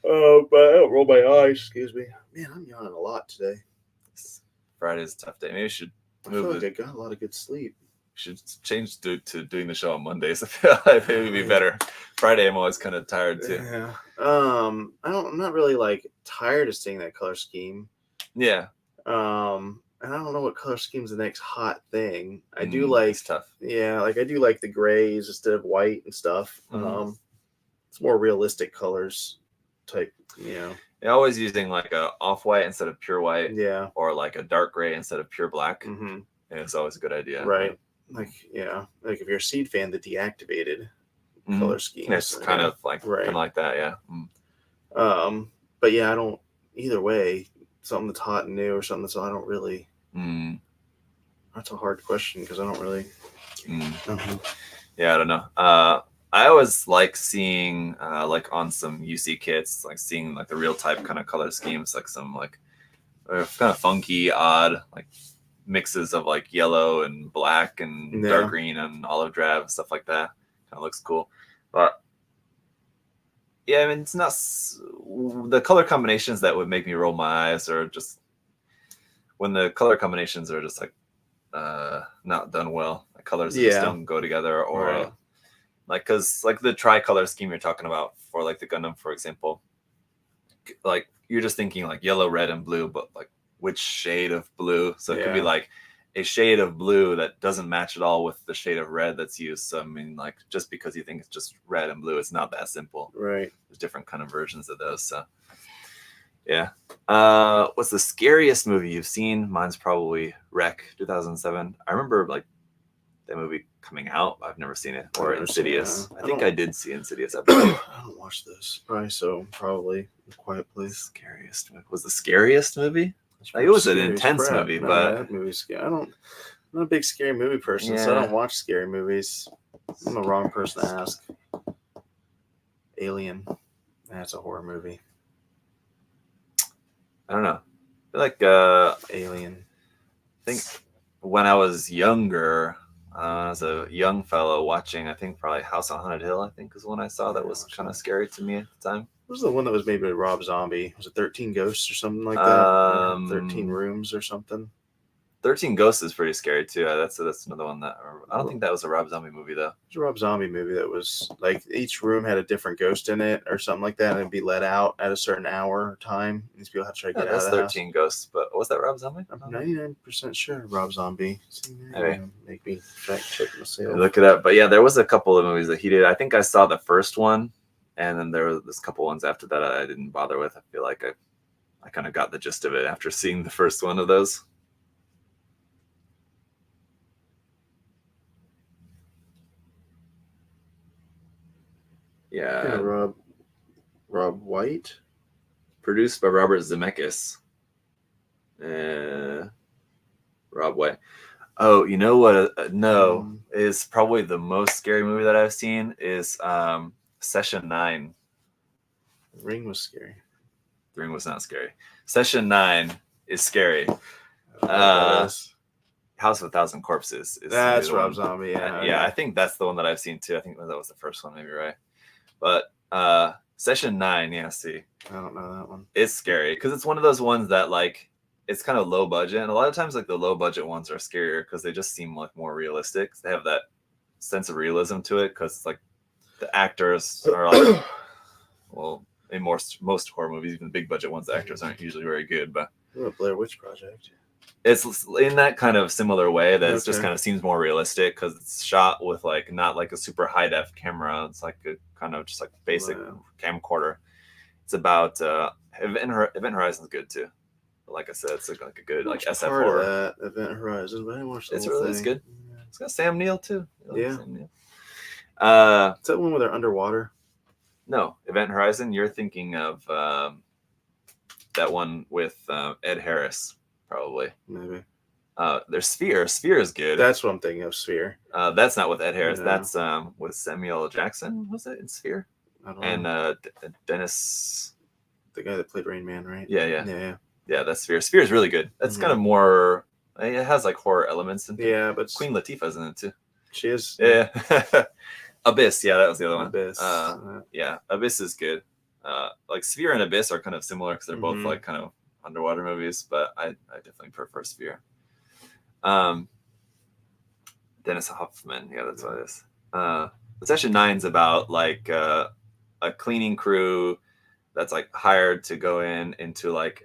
[SPEAKER 1] Oh, but I don't roll my eyes. Excuse me. Man, I'm yawning a lot today.
[SPEAKER 2] Friday's a tough day. Maybe we should
[SPEAKER 1] move. I feel like I got a lot of good sleep.
[SPEAKER 2] Should change to doing the show on Mondays. I feel like it would be better. Friday, I'm always kind of tired too.
[SPEAKER 1] Yeah. I'm not really like tired of seeing that color scheme.
[SPEAKER 2] Yeah.
[SPEAKER 1] And I don't know what color scheme's the next hot thing. I do like.
[SPEAKER 2] It's tough.
[SPEAKER 1] Yeah, like I do like the grays instead of white and stuff. It's more realistic colors type.
[SPEAKER 2] They're always using like a off-white instead of pure white.
[SPEAKER 1] Yeah.
[SPEAKER 2] Or like a dark gray instead of pure black. And it's always a good idea.
[SPEAKER 1] Right. Like if you're a Seed fan, the deactivated color scheme.
[SPEAKER 2] It's kind of like that, yeah.
[SPEAKER 1] But yeah, I don't. Either way, something that's hot and new or something that's I don't really. That's a hard question because I don't really.
[SPEAKER 2] Yeah, I don't know. I always like seeing like on some UC kits, like seeing like the real type kind of color schemes, like some like kind of funky, odd, like mixes of like yellow and black and dark green and olive drab and stuff like that. Kind of looks cool. But yeah, I mean, it's not the color combinations that would make me roll my eyes, or just when the color combinations are just like not done well. The colors just don't go together, or like, because like the tricolor scheme you're talking about for like the Gundam, for example, like you're just thinking like yellow, red, and blue, but like which shade of blue? So it could be like a shade of blue that doesn't match at all with the shade of red that's used. So I mean, like, just because you think it's just red and blue, it's not that simple.
[SPEAKER 1] Right.
[SPEAKER 2] There's different kind of versions of those. So yeah. What's the scariest movie you've seen? Mine's probably Wreck 2007. I remember like that movie coming out. I've never seen it. Or Insidious. I think I did see Insidious. I
[SPEAKER 1] don't watch this. Probably Quiet Place.
[SPEAKER 2] Scariest movie. Was the scariest movie? Like, it was an intense movie, but
[SPEAKER 1] that movie's scary. I'm not a big scary movie person, so I don't watch scary movies. I'm the wrong person to ask. Alien. That's a horror movie.
[SPEAKER 2] I don't know. I feel like
[SPEAKER 1] Alien.
[SPEAKER 2] I think when I was younger, as a young fellow watching, I think probably House on Haunted Hill, I think is one I saw that was kind of scary to me at the time.
[SPEAKER 1] What was the one that was made by Rob Zombie? Was it 13 Ghosts or something like that? 13 Rooms or something?
[SPEAKER 2] 13 Ghosts is pretty scary too. That's another one that I don't think that was a Rob Zombie movie though.
[SPEAKER 1] It was a Rob Zombie movie that was like each room had a different ghost in it or something like that, and it'd be let out at a certain hour or time. These people have to try to get out of the
[SPEAKER 2] 13 house. Ghosts, but was that Rob Zombie?
[SPEAKER 1] I'm 99% sure Rob Zombie. Make me fact check myself.
[SPEAKER 2] Look it up, but yeah, there was a couple of movies that he did. I think I saw the first one, and then there was a couple ones after that I didn't bother with. I feel like I kind of got the gist of it after seeing the first one of those. Yeah,
[SPEAKER 1] Rob White,
[SPEAKER 2] produced by Robert Zemeckis. Rob White. Oh, you know what? Is probably the most scary movie that I've seen is Session 9.
[SPEAKER 1] The Ring was scary.
[SPEAKER 2] The Ring was not scary. Session 9 is scary. House of a Thousand Corpses.
[SPEAKER 1] That's Rob Zombie. Yeah,
[SPEAKER 2] I think that's the one that I've seen too. I think that was the first one, maybe, right? But Session 9, yeah, see.
[SPEAKER 1] I don't know that one.
[SPEAKER 2] It's scary because it's one of those ones that like it's kind of low budget, and a lot of times like the low budget ones are scarier because they just seem like more realistic. They have that sense of realism to it because like the actors are like, well, in most horror movies, even big budget ones, the actors aren't usually very good. But
[SPEAKER 1] Blair Witch Project.
[SPEAKER 2] It's in that kind of similar way that it just kind of seems more realistic because it's shot with like not like a super high def camera. It's like a kind of just like basic camcorder. It's about Event Horizon's good too. But like I said, it's like a good like SF horror.
[SPEAKER 1] That Event Horizon, but I didn't watch the whole
[SPEAKER 2] really
[SPEAKER 1] thing.
[SPEAKER 2] Good. It's got Sam Neill too.
[SPEAKER 1] Sam Neill. Is that one where they're underwater?
[SPEAKER 2] No, Event Horizon. You're thinking of that one with Ed Harris. Probably.
[SPEAKER 1] Maybe.
[SPEAKER 2] There's Sphere. Sphere is good.
[SPEAKER 1] That's what I'm thinking of, Sphere.
[SPEAKER 2] That's not with Ed Harris. No. That's with Samuel Jackson, was it, in Sphere?
[SPEAKER 1] I don't know.
[SPEAKER 2] And Dennis...
[SPEAKER 1] The guy that played Rain Man, right?
[SPEAKER 2] Yeah, that's Sphere. Sphere is really good. That's kind of more... It has, like, horror elements in it.
[SPEAKER 1] Yeah, but...
[SPEAKER 2] Queen Latifah's in it, too.
[SPEAKER 1] She is?
[SPEAKER 2] Yeah. Abyss, yeah, that was the other one.
[SPEAKER 1] Abyss.
[SPEAKER 2] Yeah, Abyss is good. Like, Sphere and Abyss are kind of similar because they're both, like, kind of underwater movies, but I definitely prefer Sphere. Dennis Hoffman, yeah, that's what it is. Session 9's about like a cleaning crew that's like hired to go into like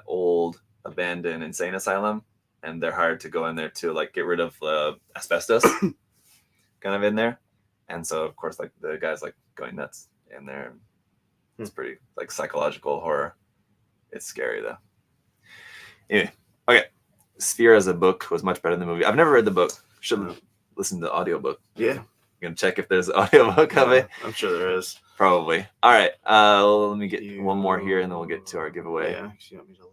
[SPEAKER 2] old abandoned insane asylum, and they're hired to go in there to like get rid of asbestos kind of in there. And so of course like the guy's like going nuts in there. It's pretty like psychological horror. It's scary though. Anyway, okay. Sphere as a book was much better than the movie. I've never read the book. Should listen to the audiobook.
[SPEAKER 1] Yeah.
[SPEAKER 2] I'm gonna check if there's an audiobook of it.
[SPEAKER 1] I'm sure there is.
[SPEAKER 2] Probably. All right. Let me get one more here and then we'll get to our giveaway.
[SPEAKER 1] Yeah, actually got me to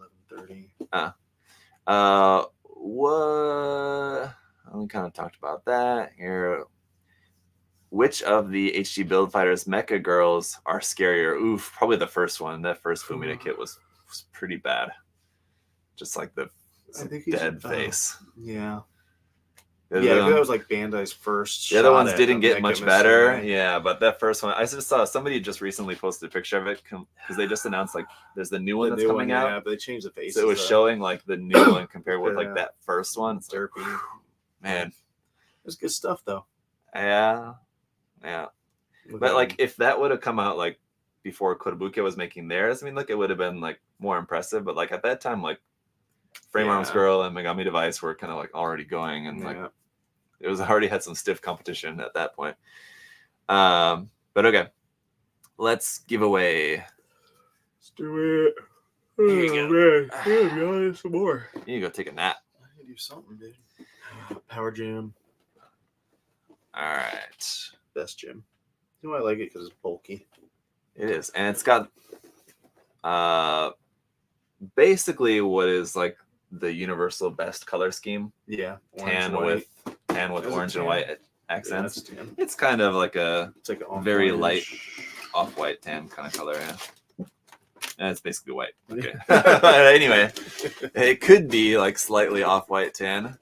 [SPEAKER 1] 11:30.
[SPEAKER 2] What we kind of talked about that here. Which of the HG Build Fighters mecha girls are scarier? Oof, probably the first one. That first Fumita kit was pretty bad. Just like the I think he's dead face.
[SPEAKER 1] Yeah. Yeah, that was like Bandai's first.
[SPEAKER 2] The other ones didn't get much better. Yeah, but that first one, I just saw somebody just recently posted a picture of it because they just announced like there's the new one that's coming out.
[SPEAKER 1] Yeah, but they changed the face.
[SPEAKER 2] So it was showing like the new one compared with like that first one. It's
[SPEAKER 1] derpy.
[SPEAKER 2] Like, man,
[SPEAKER 1] it's good stuff though.
[SPEAKER 2] Yeah. But like if that would have come out like before Kotobukiya was making theirs, I mean, look, it would have been like more impressive. But like at that time, like Frame Arms Girl and Megami Device were kind of like already going, and like it was already had some stiff competition at that point. But okay, let's give away.
[SPEAKER 1] Let's do it. Here you go. Here, some more.
[SPEAKER 2] You go take a nap.
[SPEAKER 1] I can do something, dude. Power Gym.
[SPEAKER 2] All right.
[SPEAKER 1] Best gym. You know I like it because it's bulky.
[SPEAKER 2] It is, and it's got basically what is like the universal best color scheme.
[SPEAKER 1] Yeah,
[SPEAKER 2] tan with orange and white accents. Yeah, it's kind of like a very light off-white tan kind of color. Yeah, and it's basically white. Okay. Anyway, it could be like slightly off-white tan.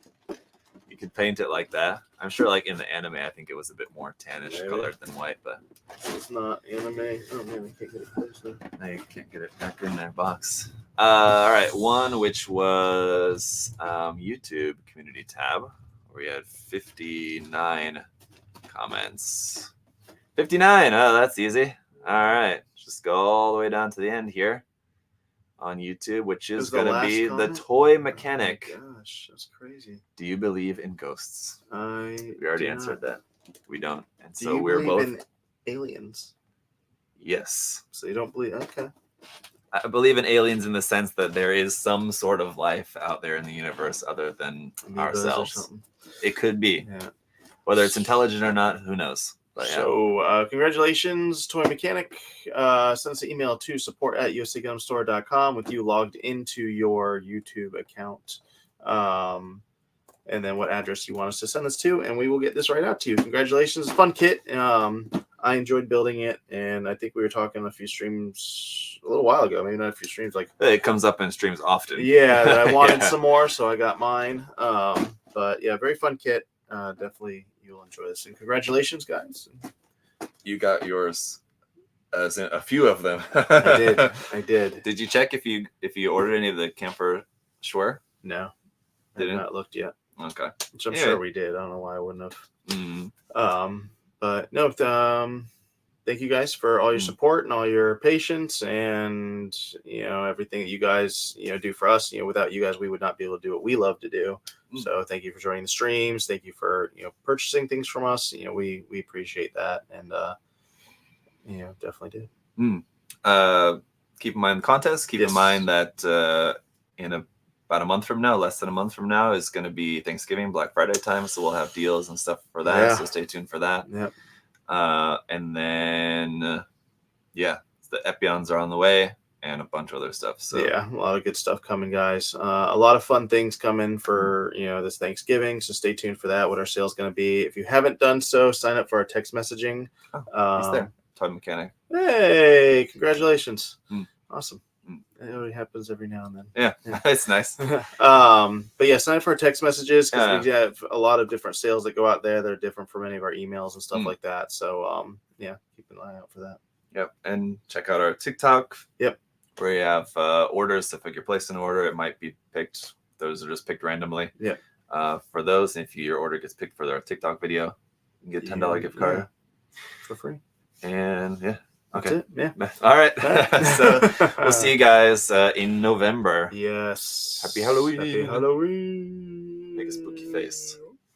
[SPEAKER 2] You could paint it like that. I'm sure, like in the anime, I think it was a bit more tannish colored than white, but
[SPEAKER 1] it's not anime. Oh man, I can't get it closer.
[SPEAKER 2] No, you can't get it back in their box. All right, one which was YouTube community tab, where we had 59 comments. 59. Oh, that's easy. All right, just go all the way down to the end here on YouTube, which is going to be comment? The Toy Mechanic.
[SPEAKER 1] Oh my gosh, that's crazy.
[SPEAKER 2] Do you believe in ghosts? We already answered that. We don't. And
[SPEAKER 1] do
[SPEAKER 2] so we're both
[SPEAKER 1] in aliens.
[SPEAKER 2] Yes.
[SPEAKER 1] So you don't believe? Okay.
[SPEAKER 2] I believe in aliens in the sense that there is some sort of life out there in the universe other than ourselves. It could be. Yeah. Whether it's intelligent or not, who knows? But,
[SPEAKER 1] so congratulations, Toy Mechanic. Send us an email to support@usagundamstore.com with you logged into your YouTube account. And then what address you want us to send this to, and we will get this right out to you. Congratulations. Fun kit. I enjoyed building it, and I think we were talking a few streams a little while ago, maybe not a few streams. Like
[SPEAKER 2] it comes up in streams often.
[SPEAKER 1] Yeah, that I wanted some more, so I got mine. But yeah, very fun kit. Definitely you'll enjoy this, and congratulations, guys.
[SPEAKER 2] You got yours, as in a few of them.
[SPEAKER 1] I did.
[SPEAKER 2] Did you check if you ordered any of the camper shware?
[SPEAKER 1] No, I have not looked yet.
[SPEAKER 2] Okay,
[SPEAKER 1] which I'm sure we did. I don't know why I wouldn't have. But no, thank you guys for all your support and all your patience, and everything that you guys do for us. Without you guys, we would not be able to do what we love to do. So thank you for joining the streams. Thank you for purchasing things from us. We appreciate that, and definitely do.
[SPEAKER 2] Keep in mind the contest. Keep in mind that in about a month from now, less than a month from now, is going to be Thanksgiving, Black Friday time. So we'll have deals and stuff for that. So stay tuned for that.
[SPEAKER 1] Yep.
[SPEAKER 2] And then, the Epions are on the way and a bunch of other stuff. So
[SPEAKER 1] yeah, a lot of good stuff coming, guys. A lot of fun things coming for, this Thanksgiving. So stay tuned for that, what our sale's going to be. If you haven't done so, sign up for our text messaging.
[SPEAKER 2] He's there. Toy Mechanic.
[SPEAKER 1] Hey, congratulations. Awesome. It only happens every now and then.
[SPEAKER 2] Yeah. It's nice.
[SPEAKER 1] But yeah, sign up for our text messages because we have a lot of different sales that go out there that are different from any of our emails and stuff like that. So keep an eye out for that.
[SPEAKER 2] Yep. And check out our TikTok.
[SPEAKER 1] Yep.
[SPEAKER 2] Where you have orders. So if you place an order, it might be picked. Those are just picked randomly.
[SPEAKER 1] Yeah.
[SPEAKER 2] For those, and if your order gets picked for our TikTok video, you can get a $10 gift card
[SPEAKER 1] for free.
[SPEAKER 2] And
[SPEAKER 1] okay. Yeah.
[SPEAKER 2] All right. So we'll see you guys in November.
[SPEAKER 1] Yes.
[SPEAKER 2] Happy Halloween.
[SPEAKER 1] Happy Halloween.
[SPEAKER 2] Make a spooky face.